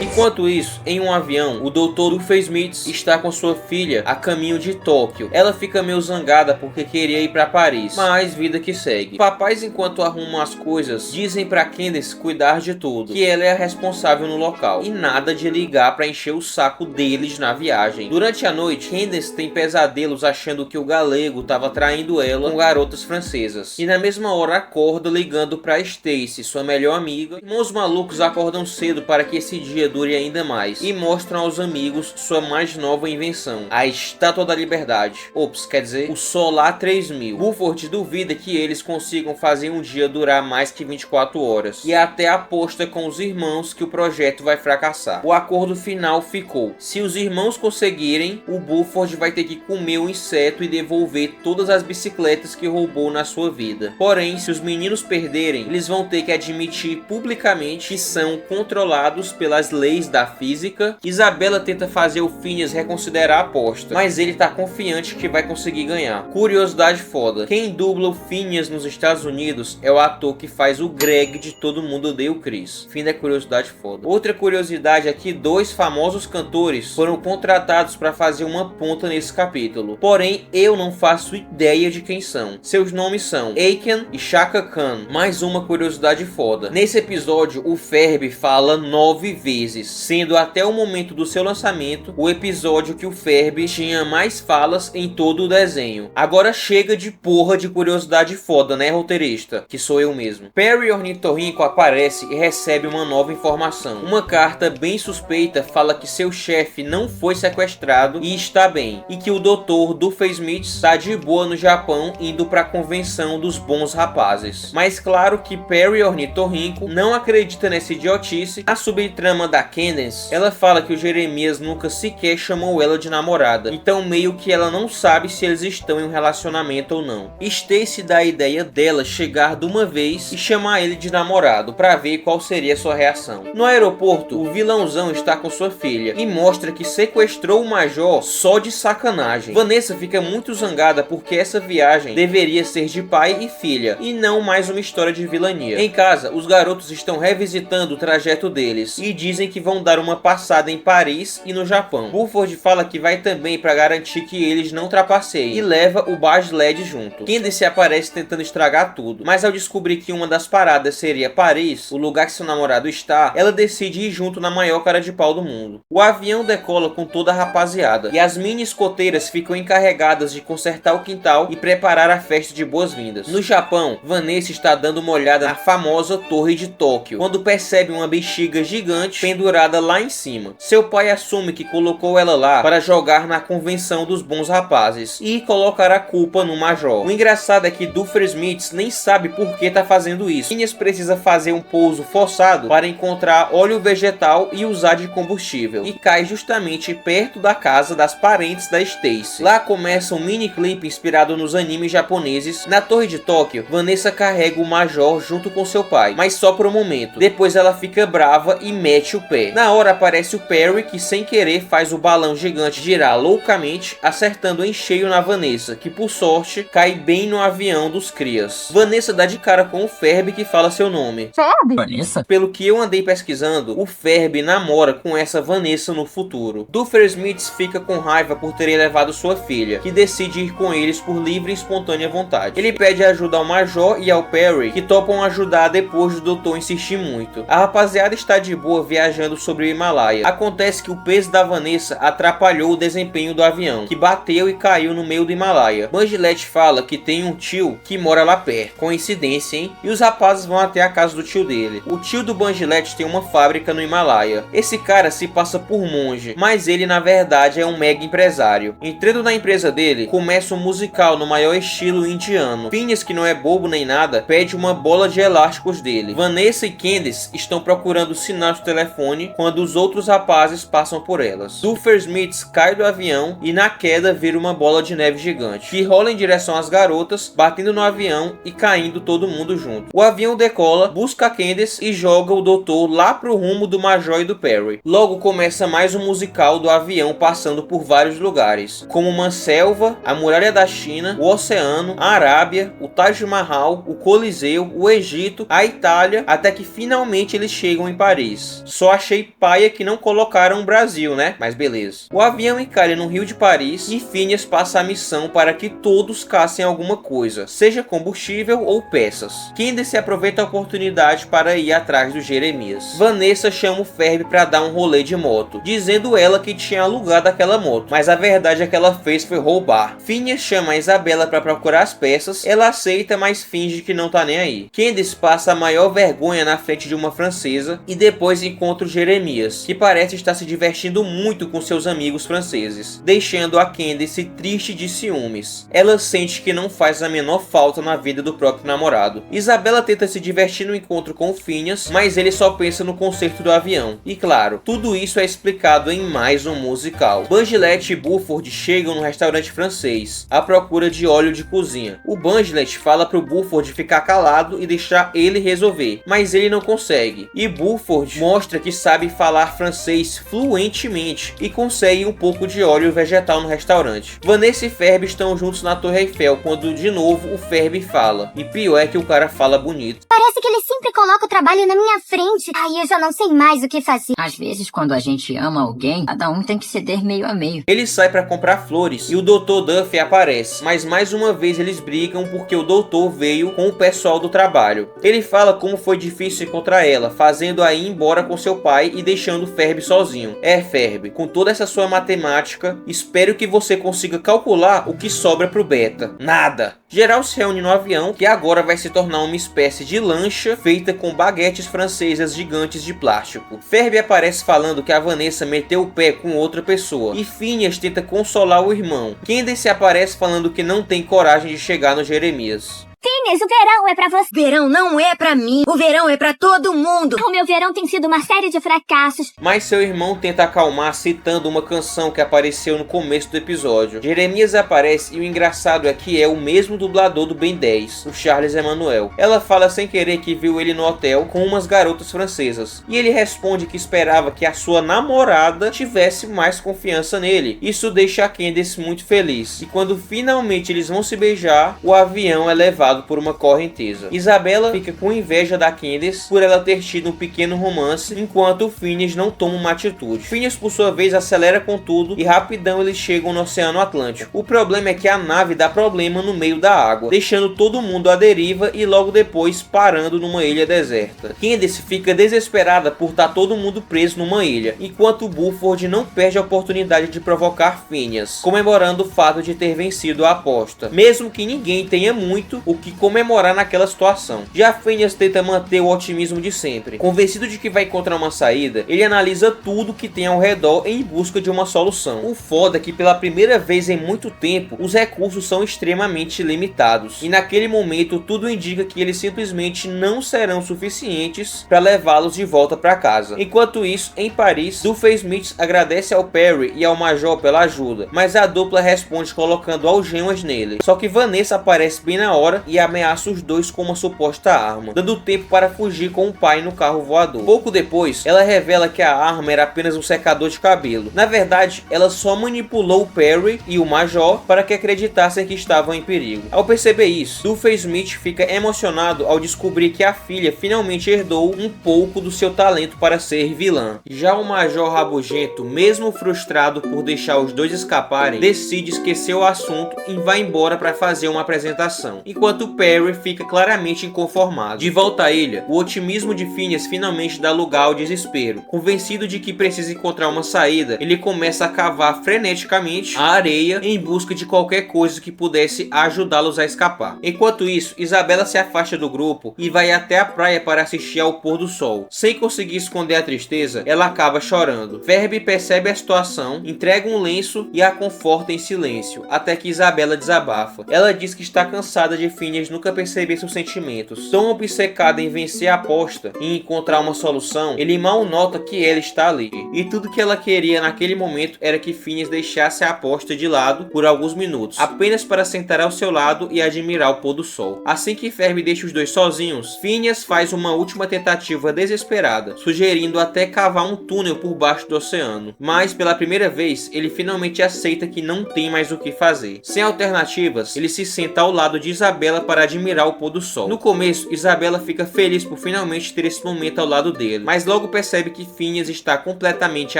Enquanto isso, em um avião, o Dr. Doofenshmirtz está com sua filha a caminho de Tóquio. Ela fica meio zangada porque queria ir para Paris, mas vida que segue. Papais, enquanto arrumam as coisas, dizem para Candace cuidar de tudo, que ela é a responsável no local, e nada de ligar para encher o saco deles na viagem. Durante a noite, Candace tem pesadelos achando que o galego estava traindo ela com garotas francesas, e na mesma hora acorda ligando para Stacy, sua melhor amiga. Irmãos malucos acordam cedo para que esse dia dure ainda mais e mostram aos amigos sua mais nova invenção, a Estátua da Liberdade. Ops, quer dizer, o Solar 3000. Buford duvida que eles consigam fazer um dia durar mais que 24 horas e até aposta com os irmãos que o projeto vai fracassar. O acordo final ficou: se os irmãos conseguirem, o Buford vai ter que comer o inseto e devolver todas as bicicletas que roubou na sua vida. Porém, se os meninos perderem, eles vão ter que admitir publicamente que são controlados pelas leis da física. Isabela tenta fazer o Phineas reconsiderar a aposta, mas ele tá confiante que vai conseguir ganhar. Curiosidade foda: quem dubla o Phineas nos Estados Unidos é o ator que faz o Greg de Todo Mundo Odeia o Chris. Fim da curiosidade foda. Outra curiosidade é que 2 famosos cantores foram contratados para fazer uma ponta nesse capítulo, porém eu não faço ideia de quem são. Seus nomes são Aiken e Chaka Khan. Mais uma curiosidade foda: nesse episódio o Ferb fala 9 vezes, sendo até o momento do seu lançamento o episódio que o Ferb tinha mais falas em todo o desenho. Agora chega de porra de curiosidade foda, né, roteirista? Que sou eu mesmo. Perry Ornitorrinco aparece e recebe uma nova informação. Uma carta bem suspeita fala que seu chefe não foi sequestrado e está bem, e que o Dr. Doofenshmirtz está de boa no Japão indo para a convenção dos bons rapazes. Mas claro que Perry Ornitorrinco não acredita nessa idiotice. A subtrama da Candace, ela fala que o Jeremias nunca sequer chamou ela de namorada, então meio que ela não sabe se eles estão em um relacionamento ou não. Stacy dá a ideia dela chegar de uma vez e chamar ele de namorado, pra ver qual seria a sua reação. No aeroporto, o vilãozão está com sua filha e mostra que sequestrou o Major só de sacanagem. Vanessa fica muito zangada porque essa viagem deveria ser de pai e filha, e não mais uma história de vilania. Em casa, os garotos estão revisitando o trajeto deles e dizem que vão dar uma passada em Paris e no Japão. Buford fala que vai também para garantir que eles não trapaceiem e leva o Buzz LED junto. Candace aparece tentando estragar tudo, mas ao descobrir que uma das paradas seria Paris, o lugar que seu namorado está, ela decide ir junto na maior cara de pau do mundo. O avião decola com toda a rapaziada e as mini escoteiras ficam encarregadas de consertar o quintal e preparar a festa de boas-vindas. No Japão, Vanessa está dando uma olhada na famosa Torre de Tóquio, quando percebe uma bexiga gigante pendurada lá em cima. Seu pai assume que colocou ela lá para jogar na convenção dos bons rapazes e colocar a culpa no Major. O engraçado é que Doofenshmirtz nem sabe por que tá fazendo isso. Phineas precisa fazer um pouso forçado para encontrar óleo vegetal e usar de combustível, e cai justamente perto da casa das parentes da Stacy. Lá começa um mini clipe inspirado nos animes japoneses. Na Torre de Tóquio, Vanessa carrega o Major junto com seu pai, mas só por um momento. Depois ela fica brava e mete o pé. Na hora aparece o Perry, que sem querer faz o balão gigante girar loucamente, acertando em cheio na Vanessa, que por sorte cai bem no avião dos crias. Vanessa dá de cara com o Ferb, que fala seu nome. Ferb? Vanessa? Pelo que eu andei pesquisando, o Ferb namora com essa Vanessa no futuro. Doofenshmirtz fica com raiva por terem levado sua filha, que decide ir com eles por livre e espontânea vontade. Ele pede ajuda ao Major e ao Perry, que topam ajudar depois do doutor insistir muito. A rapaziada está de boa viajando sobre o Himalaia. Acontece que o peso da Vanessa atrapalhou o desempenho do avião, que bateu e caiu no meio do Himalaia. Banglet fala que tem um tio que mora lá perto. Coincidência, hein? E os rapazes vão até a casa do tio dele. O tio do Banglet tem uma fábrica no Himalaia. Esse cara se passa por monge, mas ele na verdade é um mega empresário. Entrando na empresa dele, começa um musical no maior estilo indiano. Phineas, que não é bobo nem nada, pede uma bola de elásticos dele. Vanessa e Candace estão procurando o sinal de telefone quando os outros rapazes passam por elas. Doofenshmirtz cai do avião e na queda vira uma bola de neve gigante, que rola em direção às garotas, batendo no avião e caindo todo mundo junto. O avião decola, busca a Candace e joga o doutor lá pro rumo do Major e do Perry. Logo começa mais um musical do avião passando por vários lugares, como uma selva, a muralha da China, o oceano, a Arábia, o Taj Mahal, o Coliseu, o Egito, a Itália, até que finalmente eles chegam em Paris. Só achei paia que não colocaram o Brasil, né? Mas beleza. O avião encalha no Rio de Paris e Phineas passa a missão para que todos caçem alguma coisa, seja combustível ou peças. Candace aproveita a oportunidade para ir atrás do Jeremias. Vanessa chama o Ferb para dar um rolê de moto, dizendo ela que tinha alugado aquela moto, mas a verdade é que ela fez foi roubar. Phineas chama a Isabela para procurar as peças, ela aceita, mas finge que não tá nem aí. Candace passa a maior vergonha na frente de uma francesa e depois encontra o Jeremias, que parece estar se divertindo muito com seus amigos franceses, deixando a Candace triste de ciúmes. Ela sente que não faz a menor falta na vida do próprio namorado. Isabela tenta se divertir no encontro com o Phineas, mas ele só pensa no conserto do avião. E claro, tudo isso é explicado em mais um musical. Banglet e Buford chegam no restaurante francês, à procura de óleo de cozinha. O Banglet fala pro Buford ficar calado e deixar ele resolver, mas ele não consegue. E Buford mostra que sabe falar francês fluentemente e consegue um pouco de óleo vegetal no restaurante. Vanessa e Ferb estão juntos na Torre Eiffel quando de novo o Ferb fala. E pior é que o cara fala bonito. Parece que ele sempre coloca o trabalho na minha frente. Ai, eu já não sei mais o que fazer. Às vezes, quando a gente ama alguém, cada um tem que ceder meio a meio. Ele sai pra comprar flores e o Dr. Duffy aparece, mas mais uma vez eles brigam porque o doutor veio com o pessoal do trabalho. Ele fala como foi difícil encontrar ela, fazendo-a ir embora com seu pai e deixando Ferb sozinho. Ferb, com toda essa sua matemática, espero que você consiga calcular o que sobra pro Beta. Nada. Geral se reúne no avião, que agora vai se tornar uma espécie de lancha feita com baguetes francesas gigantes de plástico. Ferb aparece falando que a Vanessa meteu o pé com outra pessoa, e Phineas tenta consolar o irmão. Candace aparece falando que não tem coragem de chegar no Jeremias. Phineas! Phineas, o verão é pra você. Verão não é pra mim, o verão é pra todo mundo. O meu verão tem sido uma série de fracassos. Mas seu irmão tenta acalmar citando uma canção que apareceu no começo do episódio. Jeremias aparece e o engraçado é que é o mesmo dublador do Ben 10, o Charles Emmanuel. Ela fala sem querer que viu ele no hotel com umas garotas francesas. E ele responde que esperava que a sua namorada tivesse mais confiança nele. Isso deixa a Candace muito feliz. E quando finalmente eles vão se beijar, o avião é levado por uma correnteza. Isabela fica com inveja da Candace por ela ter tido um pequeno romance, enquanto o Phineas não toma uma atitude. Phineas, por sua vez, acelera com tudo e rapidão eles chegam no Oceano Atlântico. O problema é que a nave dá problema no meio da água, deixando todo mundo à deriva e logo depois parando numa ilha deserta. Candace fica desesperada por estar todo mundo preso numa ilha, enquanto Buford não perde a oportunidade de provocar Phineas, comemorando o fato de ter vencido a aposta, mesmo que ninguém tenha muito o que comemorar naquela situação. Já Phineas tenta manter o otimismo de sempre. Convencido de que vai encontrar uma saída, ele analisa tudo que tem ao redor em busca de uma solução. O foda é que pela primeira vez em muito tempo, os recursos são extremamente limitados, e naquele momento tudo indica que eles simplesmente não serão suficientes para levá-los de volta para casa. Enquanto isso, em Paris, Doofenshmirtz agradece ao Perry e ao Major pela ajuda, mas a dupla responde colocando algemas nele. Só que Vanessa aparece bem na hora e ameaça os dois com uma suposta arma, dando tempo para fugir com o pai no carro voador. Pouco depois, ela revela que a arma era apenas um secador de cabelo. Na verdade, ela só manipulou o Perry e o Major para que acreditassem que estavam em perigo. Ao perceber isso, Doofenshmirtz fica emocionado ao descobrir que a filha finalmente herdou um pouco do seu talento para ser vilã. Já o Major rabugento, mesmo frustrado por deixar os dois escaparem, decide esquecer o assunto e vai embora para fazer uma apresentação, enquanto Perry fica claramente inconformado. De volta à ilha, o otimismo de Phineas finalmente dá lugar ao desespero. Convencido de que precisa encontrar uma saída, ele começa a cavar freneticamente a areia em busca de qualquer coisa que pudesse ajudá-los a escapar. Enquanto isso, Isabela se afasta do grupo e vai até a praia para assistir ao pôr do sol. Sem conseguir esconder a tristeza, ela acaba chorando. Ferb percebe a situação, entrega um lenço e a conforta em silêncio, até que Isabela desabafa. Ela diz que está cansada de Phineas nunca perceber seus sentimentos. Tão obcecada em vencer a aposta e encontrar uma solução, ele mal nota que ela está ali. E tudo que ela queria naquele momento era que Phineas deixasse a aposta de lado por alguns minutos, apenas para sentar ao seu lado e admirar o pôr do sol. Assim que Ferb deixa os dois sozinhos, Phineas faz uma última tentativa desesperada, sugerindo até cavar um túnel por baixo do oceano. Mas pela primeira vez, ele finalmente aceita que não tem mais o que fazer. Sem alternativas, ele se senta ao lado de Isabela para admirar o pôr do sol. No começo, Isabela fica feliz por finalmente ter esse momento ao lado dele, mas logo percebe que Phineas está completamente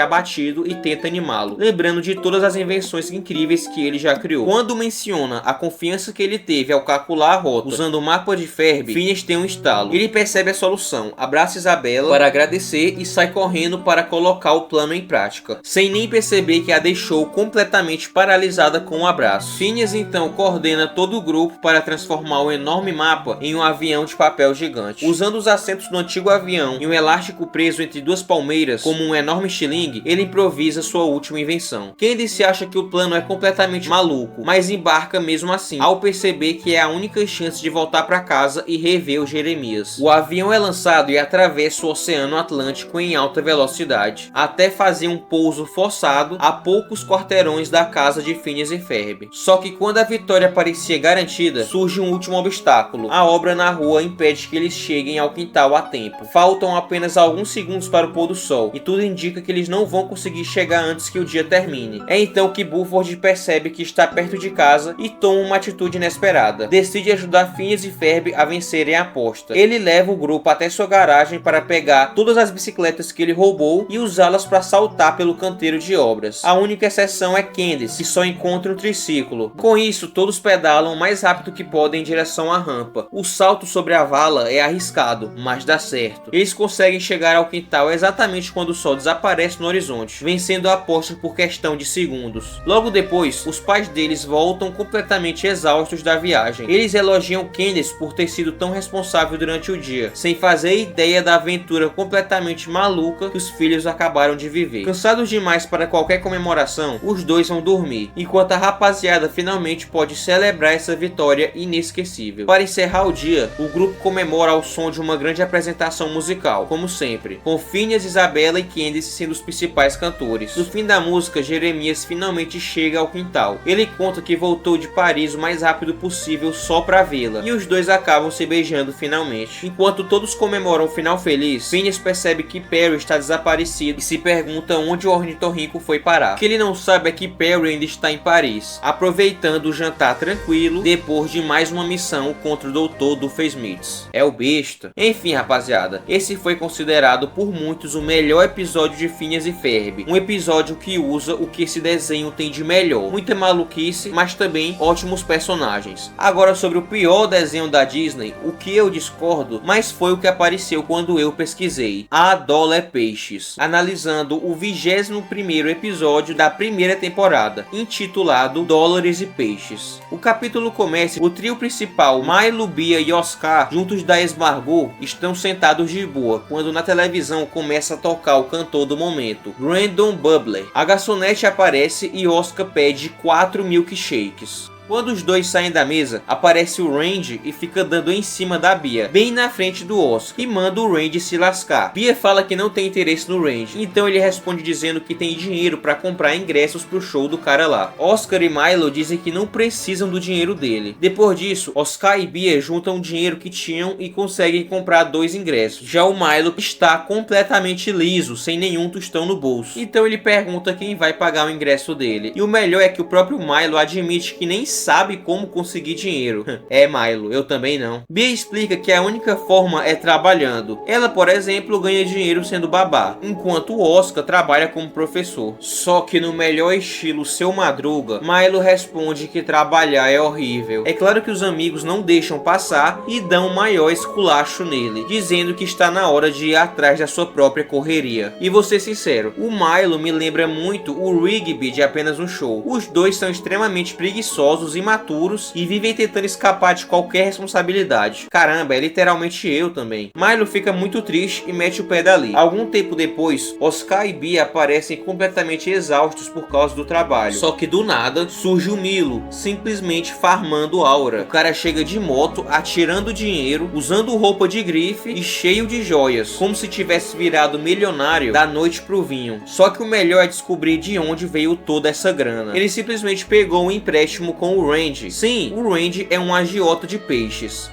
abatido e tenta animá-lo, lembrando de todas as invenções incríveis que ele já criou. Quando menciona a confiança que ele teve ao calcular a rota usando o mapa de Ferb, Phineas tem um estalo. Ele percebe a solução, abraça Isabela para agradecer e sai correndo para colocar o plano em prática, sem nem perceber que a deixou completamente paralisada com um abraço. Phineas então coordena todo o grupo para transformar o enorme mapa em um avião de papel gigante. Usando os assentos do antigo avião e um elástico preso entre duas palmeiras como um enorme estilingue, ele improvisa sua última invenção. Candace acha que o plano é completamente maluco, mas embarca mesmo assim, ao perceber que é a única chance de voltar para casa e rever o Jeremias. O avião é lançado e atravessa o Oceano Atlântico em alta velocidade, até fazer um pouso forçado a poucos quarteirões da casa de Phineas e Ferb. Só que quando a vitória parecia garantida, surge um último obstáculo. A obra na rua impede que eles cheguem ao quintal a tempo. Faltam apenas alguns segundos para o pôr do sol, e tudo indica que eles não vão conseguir chegar antes que o dia termine. É então que Buford percebe que está perto de casa e toma uma atitude inesperada. Decide ajudar Phineas e Ferb a vencerem a aposta. Ele leva o grupo até sua garagem para pegar todas as bicicletas que ele roubou e usá-las para saltar pelo canteiro de obras. A única exceção é Candace, que só encontra um triciclo. Com isso, todos pedalam o mais rápido que podem em direção à rampa. O salto sobre a vala é arriscado, mas dá certo. Eles conseguem chegar ao quintal exatamente quando o sol desaparece no horizonte, vencendo a aposta por questão de segundos. Logo depois, os pais deles voltam completamente exaustos da viagem. Eles elogiam Candace por ter sido tão responsável durante o dia, sem fazer ideia da aventura completamente maluca que os filhos acabaram de viver. Cansados demais para qualquer comemoração, os dois vão dormir, enquanto a rapaziada finalmente pode celebrar essa vitória inesquecível. inesquecível. Para encerrar o dia, o grupo comemora ao som de uma grande apresentação musical, como sempre, com Phineas, Isabella e Candace sendo os principais cantores. No fim da música, Jeremias finalmente chega ao quintal. Ele conta que voltou de Paris o mais rápido possível só pra vê-la, e os dois acabam se beijando finalmente. Enquanto todos comemoram o final feliz, Phineas percebe que Perry está desaparecido e se pergunta onde o ornitorrinco foi parar. O que ele não sabe é que Perry ainda está em Paris, aproveitando o jantar tranquilo depois de mais uma missão contra o Dr. Doofenshmirtz. É o besta. Enfim, rapaziada, esse foi considerado por muitos o melhor episódio de Phineas e Ferb. Um episódio que usa o que esse desenho tem de melhor. Muita maluquice, mas também ótimos personagens. Agora sobre o pior desenho da Disney, o que eu discordo, mas foi o que apareceu quando eu pesquisei. A Dólar é Peixes, analisando o 21º episódio da primeira temporada, intitulado Dólares e Peixes. O capítulo começa, o trio principal, Milo, Bia e Oscar, juntos da ex-Margot, estão sentados de boa, quando na televisão começa a tocar o cantor do momento, Brandon Butler. A garçonete aparece e Oscar pede 4 milkshakes. Quando os dois saem da mesa, aparece o Randy e fica dando em cima da Bia, bem na frente do Oscar, e manda o Randy se lascar. Bia fala que não tem interesse no Randy, então ele responde dizendo que tem dinheiro para comprar ingressos pro show do cara lá. Oscar e Milo dizem que não precisam do dinheiro dele. Depois disso, Oscar e Bia juntam o dinheiro que tinham e conseguem comprar 2 ingressos. Já o Milo está completamente liso, sem nenhum tostão no bolso. Então ele pergunta quem vai pagar o ingresso dele. E o melhor é que o próprio Milo admite que nem sabe como conseguir dinheiro. É, Milo, eu também não. Bia explica que a única forma é trabalhando. Ela, por exemplo, ganha dinheiro sendo babá, enquanto o Oscar trabalha como professor. Só que no melhor estilo Seu Madruga, Milo responde que trabalhar é horrível. É claro que os amigos não deixam passar e dão maior esculacho nele, dizendo que está na hora de ir atrás da sua própria correria. E vou ser sincero, o Milo me lembra muito o Rigby de Apenas um Show. Os dois são extremamente preguiçosos, imaturos e vivem tentando escapar de qualquer responsabilidade. Caramba, é literalmente eu também. Milo fica muito triste e mete o pé dali. Algum tempo depois, Oscar e Bia aparecem completamente exaustos por causa do trabalho. Só que do nada surge o Milo, simplesmente farmando aura. O cara chega de moto, atirando dinheiro, usando roupa de grife e cheio de joias, como se tivesse virado milionário da noite pro vinho. Só que o melhor é descobrir de onde veio toda essa grana. Ele simplesmente pegou um empréstimo com o Randy. Sim, o Randy é um agiota de peixes.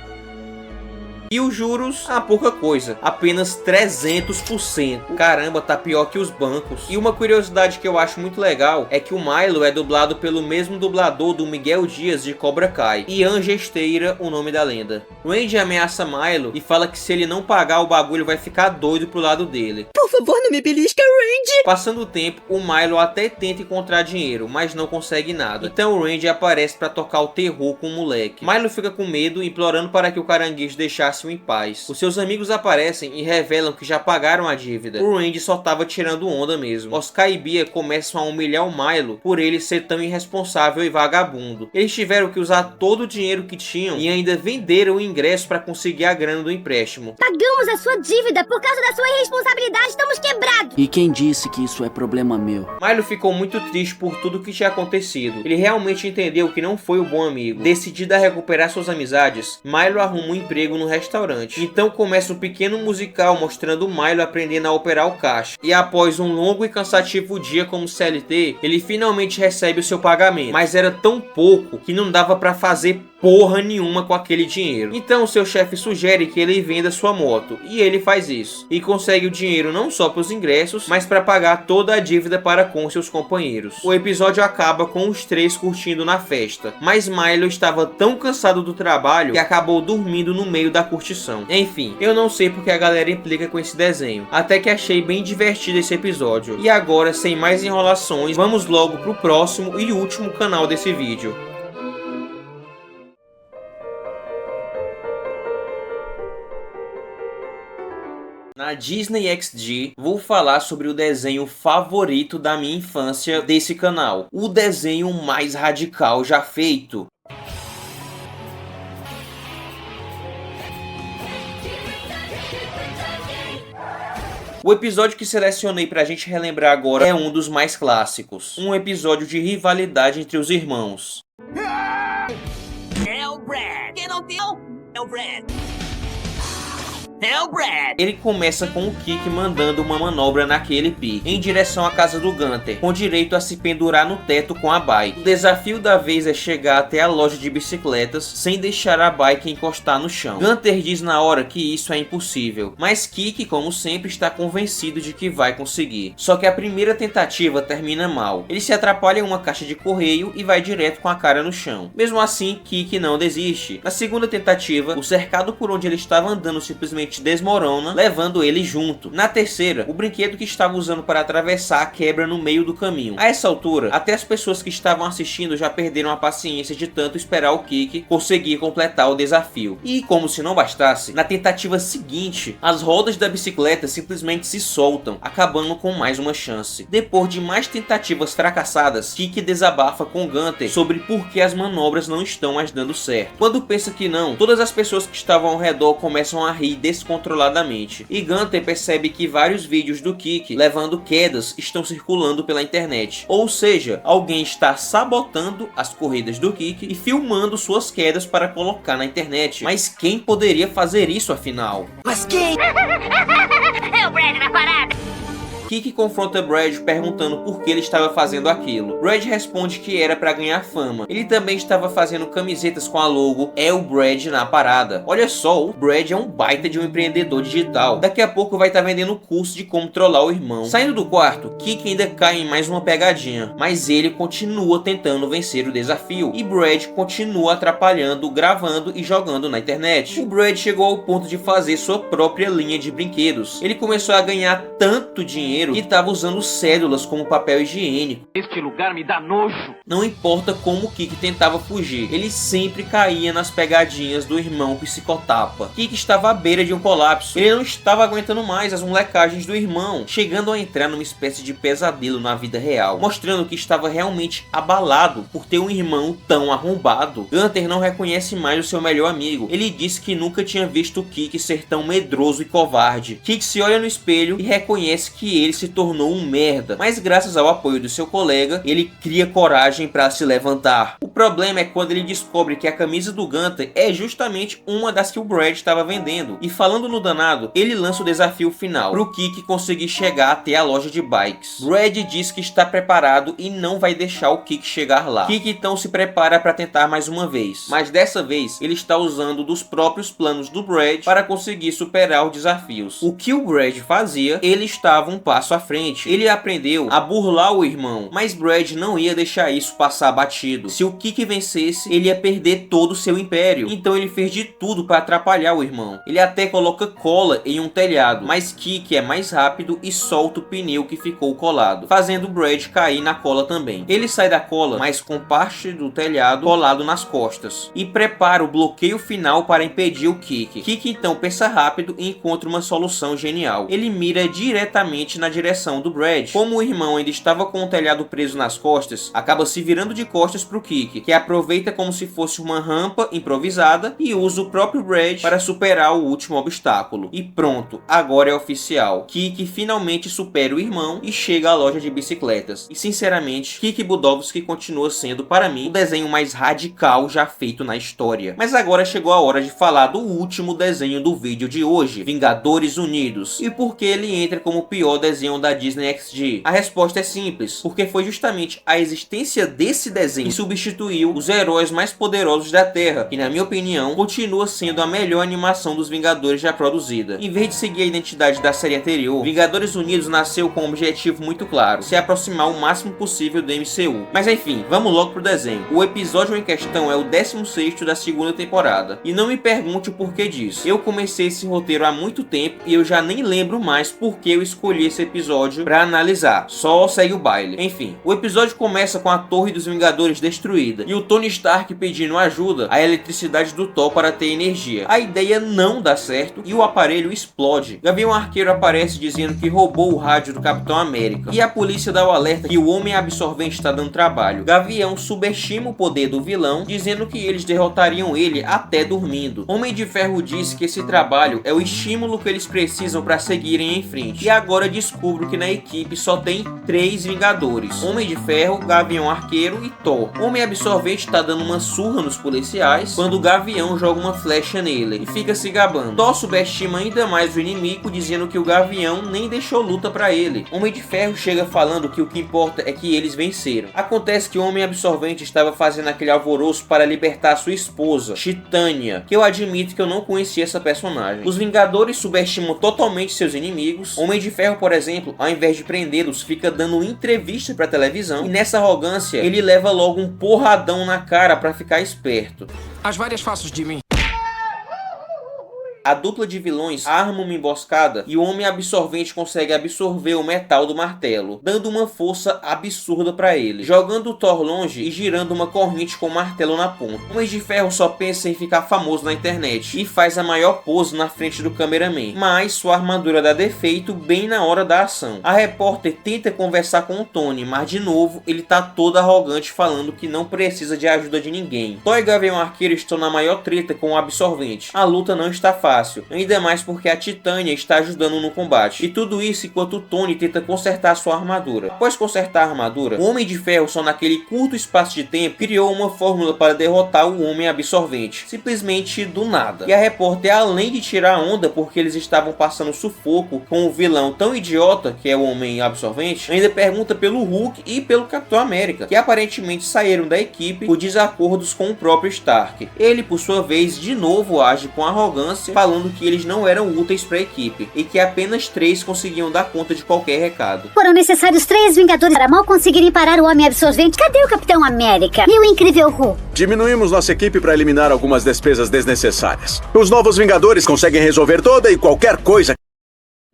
E os juros, pouca coisa, apenas 300%. Caramba, tá pior que os bancos. E uma curiosidade que eu acho muito legal é que o Milo é dublado pelo mesmo dublador do Miguel Dias de Cobra Kai, Ian Gesteira, o nome da lenda. Randy ameaça Milo e fala que se ele não pagar o bagulho vai ficar doido pro lado dele. Por favor, não me belisca, Randy! Passando o tempo, o Milo até tenta encontrar dinheiro, mas não consegue nada. Então o Randy aparece pra tocar o terror com o moleque. Milo fica com medo, implorando para que o caranguejo deixasse em paz. Os seus amigos aparecem e revelam que já pagaram a dívida. O Randy só tava tirando onda mesmo. Oscar e Bia começam a humilhar o Milo por ele ser tão irresponsável e vagabundo. Eles tiveram que usar todo o dinheiro que tinham e ainda venderam o ingresso para conseguir a grana do empréstimo. Pagamos a sua dívida por causa da sua irresponsabilidade, estamos quebrados. E quem disse que isso é problema meu? Milo ficou muito triste por tudo que tinha acontecido. Ele realmente entendeu que não foi o bom amigo. Decidido a recuperar suas amizades, Milo arruma um emprego no restaurante. Então começa um pequeno musical mostrando o Milo aprendendo a operar o caixa. E após um longo e cansativo dia como CLT, ele finalmente recebe o seu pagamento. Mas era tão pouco que não dava pra fazer porra nenhuma com aquele dinheiro. Então seu chefe sugere que ele venda sua moto. E ele faz isso. E consegue o dinheiro não só para os ingressos, mas para pagar toda a dívida para com seus companheiros. O episódio acaba com os três curtindo na festa. Mas Milo estava tão cansado do trabalho que acabou dormindo no meio da curtição. Enfim, eu não sei porque a galera implica com esse desenho. Até que achei bem divertido esse episódio. E agora, sem mais enrolações, vamos logo pro próximo e último canal desse vídeo. Na Disney XD, vou falar sobre o desenho favorito da minha infância desse canal. O desenho mais radical já feito. O episódio que selecionei pra gente relembrar agora é um dos mais clássicos. Um episódio de rivalidade entre os irmãos. É o Brad, que não É o Brad. É o Brad! Ele começa com o Kik mandando uma manobra naquele pique, em direção à casa do Gunter, com direito a se pendurar no teto com a bike. O desafio da vez é chegar até a loja de bicicletas sem deixar a bike encostar no chão. Gunter diz na hora que isso é impossível, mas Kik, como sempre, está convencido de que vai conseguir. Só que a primeira tentativa termina mal. Ele se atrapalha em uma caixa de correio e vai direto com a cara no chão. Mesmo assim, Kik não desiste. Na segunda tentativa, o cercado por onde ele estava andando simplesmente desmorona, levando ele junto. Na terceira, o brinquedo que estava usando para atravessar quebra no meio do caminho. A essa altura, até as pessoas que estavam assistindo já perderam a paciência de tanto esperar o Kik conseguir completar o desafio. E como se não bastasse, na tentativa seguinte, as rodas da bicicleta simplesmente se soltam, acabando com mais uma chance. Depois de mais tentativas fracassadas, Kik desabafa com Gunter sobre por que as manobras não estão mais dando certo. Quando pensa que não, todas as pessoas que estavam ao redor começam a rir descontroladamente, e Gunter percebe que vários vídeos do Kik levando quedas estão circulando pela internet. Ou seja, alguém está sabotando as corridas do Kik e filmando suas quedas para colocar na internet. Mas quem poderia fazer isso afinal? Mas quem? É o Brad na parada! Kik confronta Brad perguntando por que ele estava fazendo aquilo. Brad responde que era para ganhar fama. Ele também estava fazendo camisetas com a logo "É o Brad na parada". Olha só, o Brad é um baita de um empreendedor digital. Daqui a pouco vai estar vendendo o curso de como trollar o irmão. Saindo do quarto, Kik ainda cai em mais uma pegadinha, mas ele continua tentando vencer o desafio e Brad continua atrapalhando, gravando e jogando na internet. O Brad chegou ao ponto de fazer sua própria linha de brinquedos. Ele começou a ganhar tanto dinheiro que estava usando cédulas como papel higiênico. Este lugar me dá nojo. Não importa como o Kik tentava fugir, ele sempre caía nas pegadinhas do irmão psicotapa. Kik estava à beira de um colapso. Ele não estava aguentando mais as molecagens do irmão, chegando a entrar numa espécie de pesadelo na vida real, mostrando que estava realmente abalado por ter um irmão tão arrombado. Gunter não reconhece mais o seu melhor amigo. Ele disse que nunca tinha visto o Kik ser tão medroso e covarde. Kik se olha no espelho e reconhece que ele se tornou um merda, mas graças ao apoio do seu colega, ele cria coragem para se levantar. O problema é quando ele descobre que a camisa do Gunter é justamente uma das que o Brad estava vendendo. E falando no danado, ele lança o desafio final pro Kik conseguir chegar até a loja de bikes. Brad diz que está preparado e não vai deixar o Kik chegar lá. Kik então se prepara para tentar mais uma vez, mas dessa vez ele está usando dos próprios planos do Brad para conseguir superar os desafios. O que o Brad fazia, ele estava um passo à frente. Ele aprendeu a burlar o irmão, mas Brad não ia deixar isso passar batido. Se o Kik vencesse, ele ia perder todo o seu império. Então ele fez de tudo para atrapalhar o irmão. Ele até coloca cola em um telhado, mas Kik é mais rápido e solta o pneu que ficou colado, fazendo Brad cair na cola também. Ele sai da cola, mas com parte do telhado colado nas costas, e prepara o bloqueio final para impedir o Kik. Kik então pensa rápido e encontra uma solução genial. Ele mira diretamente na direção do Brad. Como o irmão ainda estava com o telhado preso nas costas, acaba se virando de costas pro Kik, que aproveita como se fosse uma rampa improvisada e usa o próprio Brad para superar o último obstáculo. E pronto, agora é oficial. Kik finalmente supera o irmão e chega à loja de bicicletas. E sinceramente, Kik Budowski continua sendo, para mim, o desenho mais radical já feito na história. Mas agora chegou a hora de falar do último desenho do vídeo de hoje, Vingadores Unidos. E por que ele entra como o pior desenho da Disney XD? A resposta é simples, porque foi justamente a existência desse desenho que substituiu os heróis mais poderosos da Terra, que na minha opinião continua sendo a melhor animação dos Vingadores já produzida. Em vez de seguir a identidade da série anterior, Vingadores Unidos nasceu com um objetivo muito claro: se aproximar o máximo possível do MCU. Mas enfim, vamos logo pro desenho. O episódio em questão é o 16º da segunda temporada, e não me pergunte o porquê disso. Eu comecei esse roteiro há muito tempo e eu já nem lembro mais por que eu escolhi esse episódio pra analisar, só segue o baile. Enfim, o episódio começa com a Torre dos Vingadores destruída e o Tony Stark pedindo ajuda à eletricidade do Thor para ter energia. A ideia não dá certo e o aparelho explode. Gavião Arqueiro aparece dizendo que roubou o rádio do Capitão América e a polícia dá o alerta que o Homem Absorvente está dando trabalho. Gavião subestima o poder do vilão, dizendo que eles derrotariam ele até dormindo. Homem de Ferro diz que esse trabalho é o estímulo que eles precisam para seguirem em frente e agora descubro que na equipe só tem 3 Vingadores: Homem de Ferro, Gavião Arqueiro e Thor. Homem Absorvente tá dando uma surra nos policiais quando o Gavião joga uma flecha nele e fica se gabando. Thor subestima ainda mais o inimigo, dizendo que o Gavião nem deixou luta pra ele. Homem de Ferro chega falando que o que importa é que eles venceram. Acontece que o Homem Absorvente estava fazendo aquele alvoroço para libertar sua esposa, Titânia, que eu admito que eu não conhecia essa personagem. Os Vingadores subestimam totalmente seus inimigos. Homem de Ferro, por exemplo, ao invés de prendê-los, fica dando entrevista pra televisão, e nessa arrogância ele leva logo um porradão na cara pra ficar esperto. As várias faces de mim. A dupla de vilões arma uma emboscada e o Homem Absorvente consegue absorver o metal do martelo, dando uma força absurda pra ele, jogando o Thor longe e girando uma corrente com o martelo na ponta. O Homem de Ferro só pensa em ficar famoso na internet e faz a maior pose na frente do cameraman, mas sua armadura dá defeito bem na hora da ação. A repórter tenta conversar com o Tony, mas de novo ele tá todo arrogante, falando que não precisa de ajuda de ninguém. Thor e Gavião Arqueiro estão na maior treta com o Absorvente. A luta não está fácil, ainda mais porque a Titânia está ajudando no combate. E tudo isso enquanto o Tony tenta consertar sua armadura. Após consertar a armadura, o Homem de Ferro, só naquele curto espaço de tempo, criou uma fórmula para derrotar o Homem Absorvente, simplesmente do nada. E a repórter, além de tirar a onda porque eles estavam passando sufoco com o vilão tão idiota que é o Homem Absorvente, ainda pergunta pelo Hulk e pelo Capitão América, que aparentemente saíram da equipe por desacordos com o próprio Stark. Ele, por sua vez, de novo age com arrogância, falando que eles não eram úteis para a equipe e que apenas 3 conseguiam dar conta de qualquer recado. Foram necessários 3 Vingadores para mal conseguirem parar o Homem Absorvente. Cadê o Capitão América e o Incrível Hulk? Diminuímos nossa equipe para eliminar algumas despesas desnecessárias. Os novos Vingadores conseguem resolver toda e qualquer coisa.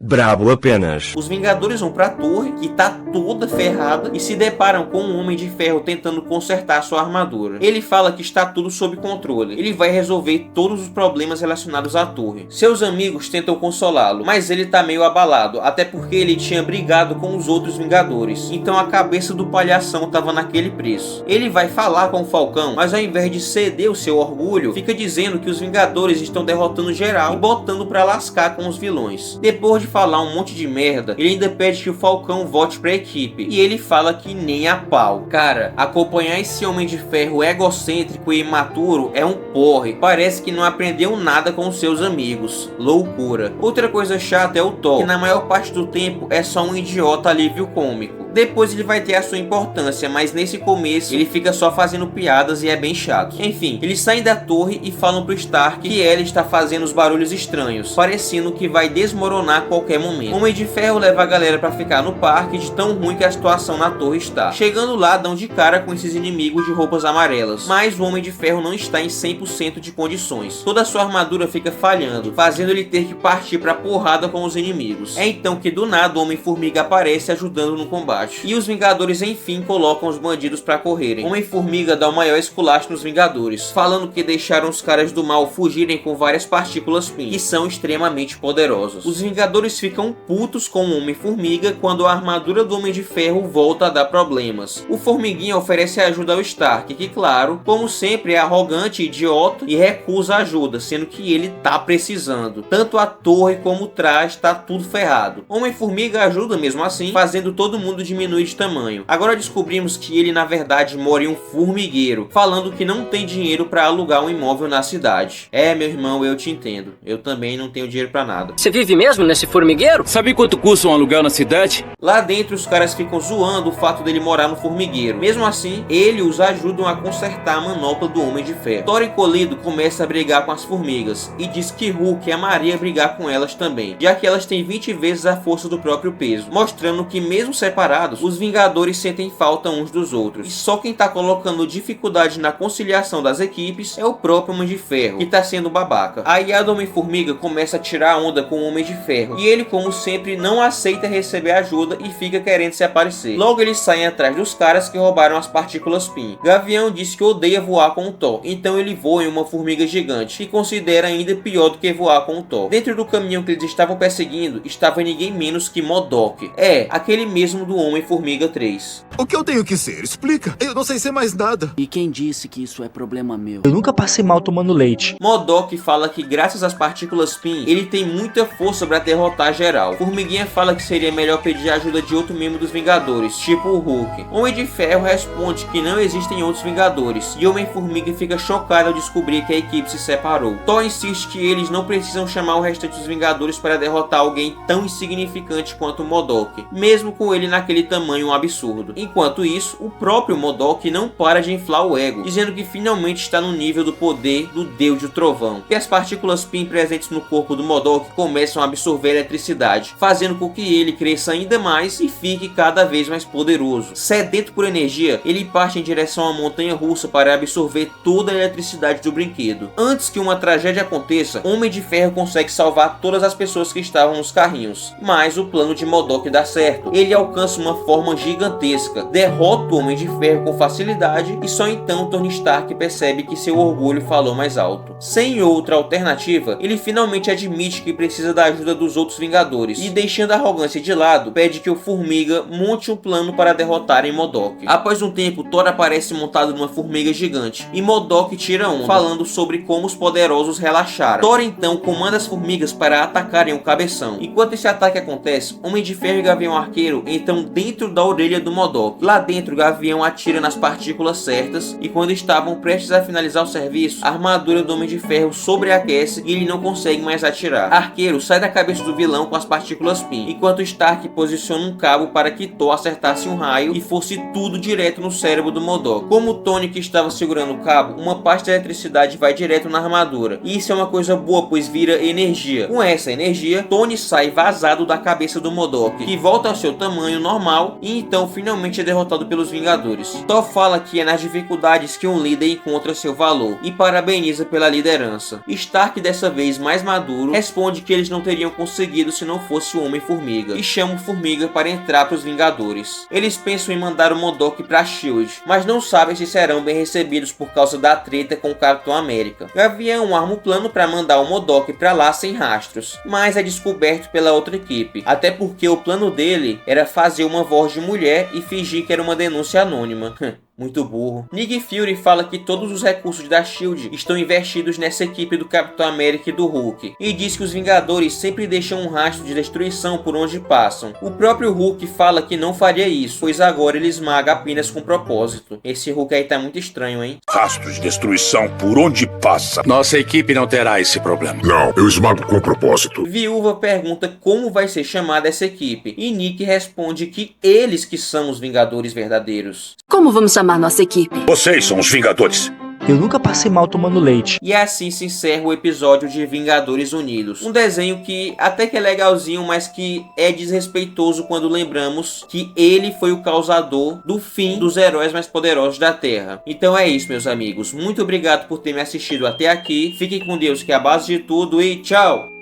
Brabo apenas. Os Vingadores vão pra torre, que tá toda ferrada, e se deparam com um Homem de Ferro tentando consertar sua armadura. Ele fala que está tudo sob controle. Ele vai resolver todos os problemas relacionados à torre. Seus amigos tentam consolá-lo, mas ele tá meio abalado, até porque ele tinha brigado com os outros Vingadores. Então a cabeça do palhação tava naquele preço. Ele vai falar com o Falcão, mas ao invés de ceder o seu orgulho, fica dizendo que os Vingadores estão derrotando geral e botando pra lascar com os vilões. Depois de falar um monte de merda, ele ainda pede que o Falcão volte pra equipe, e ele fala que nem a pau. Cara, acompanhar esse Homem de Ferro egocêntrico e imaturo é um porre. Parece que não aprendeu nada com seus amigos. Loucura. Outra coisa chata é o Thor, que na maior parte do tempo é só um idiota alívio cômico. Depois ele vai ter a sua importância, mas nesse começo ele fica só fazendo piadas e é bem chato. Enfim, eles saem da torre e falam pro Stark que ela está fazendo os barulhos estranhos, parecendo que vai desmoronar a qualquer momento. O Homem de Ferro leva a galera pra ficar no parque de tão ruim que a situação na torre está. Chegando lá, dão de cara com esses inimigos de roupas amarelas, mas o Homem de Ferro não está em 100% de condições. Toda a sua armadura fica falhando, fazendo ele ter que partir pra porrada com os inimigos. É então que do nada o Homem-Formiga aparece ajudando no combate. E os Vingadores enfim colocam os bandidos pra correrem. Homem-Formiga dá o maior esculacho nos Vingadores, falando que deixaram os caras do mal fugirem com várias partículas PIN, que são extremamente poderosos. Os Vingadores ficam putos com o Homem-Formiga quando a armadura do Homem de Ferro volta a dar problemas. O Formiguinha oferece ajuda ao Stark, que claro, como sempre é arrogante e idiota e recusa ajuda, sendo que ele tá precisando. Tanto a torre como o traje tá tudo ferrado. Homem-Formiga ajuda mesmo assim, fazendo todo mundo diminuir de tamanho. Agora descobrimos que ele na verdade mora em um formigueiro, falando que não tem dinheiro para alugar um imóvel na cidade. É, meu irmão, eu te entendo. Eu também não tenho dinheiro para nada. Você vive mesmo nesse formigueiro? Sabe quanto custa um aluguel na cidade? Lá dentro os caras ficam zoando o fato dele morar no formigueiro. Mesmo assim, eles os ajudam a consertar a manopla do Homem de Ferro. Thor, encolhido, começa a brigar com as formigas e diz que Hulk amaria brigar com elas também, já que elas têm 20 vezes a força do próprio peso, mostrando que mesmo separados, os Vingadores sentem falta uns dos outros. E só quem tá colocando dificuldade na conciliação das equipes é o próprio Homem de Ferro, que tá sendo babaca. Aí a Homem-Formiga começa a tirar onda com o Homem de Ferro, e ele, como sempre, não aceita receber ajuda e fica querendo se aparecer. Logo eles saem atrás dos caras que roubaram as partículas PIN. Gavião diz que odeia voar com o Thor, então ele voa em uma formiga gigante, que considera ainda pior do que voar com o Thor. Dentro do caminhão que eles estavam perseguindo, estava ninguém menos que MODOK. É, aquele mesmo do Homem-Formiga 3. O que eu tenho que ser? Explica. Eu não sei ser mais nada. E quem disse que isso é problema meu? Eu nunca passei mal tomando leite. MODOK fala que graças às partículas PIN, ele tem muita força para derrotar geral. Formiguinha fala que seria melhor pedir a ajuda de outro membro dos Vingadores, tipo o Hulk. Homem de Ferro responde que não existem outros Vingadores, e Homem-Formiga fica chocado ao descobrir que a equipe se separou. Thor insiste que eles não precisam chamar o restante dos Vingadores para derrotar alguém tão insignificante quanto o MODOK, mesmo com ele naquele tamanho absurdo. Enquanto isso, o próprio MODOK não para de inflar o ego, dizendo que finalmente está no nível do poder do Deus do Trovão, que as partículas PIN presentes no corpo do MODOK começam a absorver eletricidade, fazendo com que ele cresça ainda mais e fique cada vez mais poderoso. Sedento por energia, ele parte em direção à montanha russa para absorver toda a eletricidade do brinquedo. Antes que uma tragédia aconteça, Homem de Ferro consegue salvar todas as pessoas que estavam nos carrinhos, mas o plano de MODOK dá certo. Ele alcança uma forma gigantesca, derrota o Homem de Ferro com facilidade e só então Tony Stark percebe que seu orgulho falou mais alto. Sem outra alternativa, ele finalmente admite que precisa da ajuda dos outros Vingadores e, deixando a arrogância de lado, pede que o Formiga monte um plano para derrotarem MODOK. Após um tempo, Thor aparece montado numa formiga gigante e MODOK tira onda, falando sobre como os poderosos relaxaram. Thor então comanda as formigas para atacarem o cabeção. Enquanto esse ataque acontece, Homem de Ferro e Gavião Arqueiro entram dentro da orelha do MODOK. Lá dentro, Gavião atira nas partículas certas e, quando estavam prestes a finalizar o serviço, a armadura do Homem de Ferro sobreaquece e ele não consegue mais atirar. Arqueiro sai da cabeça do vilão com as partículas PIN, enquanto Stark posiciona um cabo para que Thor acertasse um raio e fosse tudo direto no cérebro do MODOK. Como o Tony que estava segurando o cabo, uma parte da eletricidade vai direto na armadura, e isso é uma coisa boa, pois vira energia. Com essa energia, Tony sai vazado da cabeça do MODOK, que volta ao seu tamanho normal e então finalmente é derrotado pelos Vingadores. Thor fala que é nas dificuldades que um líder encontra seu valor e parabeniza pela liderança. Stark, dessa vez mais maduro, responde que eles não teriam conseguido se não fosse o Homem-Formiga e chama o Formiga para entrar para os Vingadores. Eles pensam em mandar o MODOK para SHIELD, mas não sabem se serão bem recebidos por causa da treta com o Capitão América. Gavião arma um plano para mandar o MODOK para lá sem rastros, mas é descoberto pela outra equipe, até porque o plano dele era fazer uma voz de mulher e fingir que era uma denúncia anônima. Muito burro. Nick Fury fala que todos os recursos da SHIELD estão investidos nessa equipe do Capitão América e do Hulk, e diz que os Vingadores sempre deixam um rastro de destruição por onde passam. O próprio Hulk fala que não faria isso, pois agora ele esmaga apenas com propósito. Esse Hulk aí tá muito estranho, hein? Rastro de destruição por onde passa. Nossa equipe não terá esse problema. Não, eu esmago com propósito. Viúva pergunta como vai ser chamada essa equipe, e Nick responde que eles que são os Vingadores verdadeiros. Como vamos chamar nossa equipe? Vocês são os Vingadores. Eu nunca passei mal tomando leite. E assim se encerra o episódio de Vingadores Unidos. Um desenho que até que é legalzinho, mas que é desrespeitoso quando lembramos que ele foi o causador do fim dos heróis mais poderosos da Terra. Então é isso, meus amigos. Muito obrigado por ter me assistido até aqui. Fiquem com Deus, que é a base de tudo, e tchau!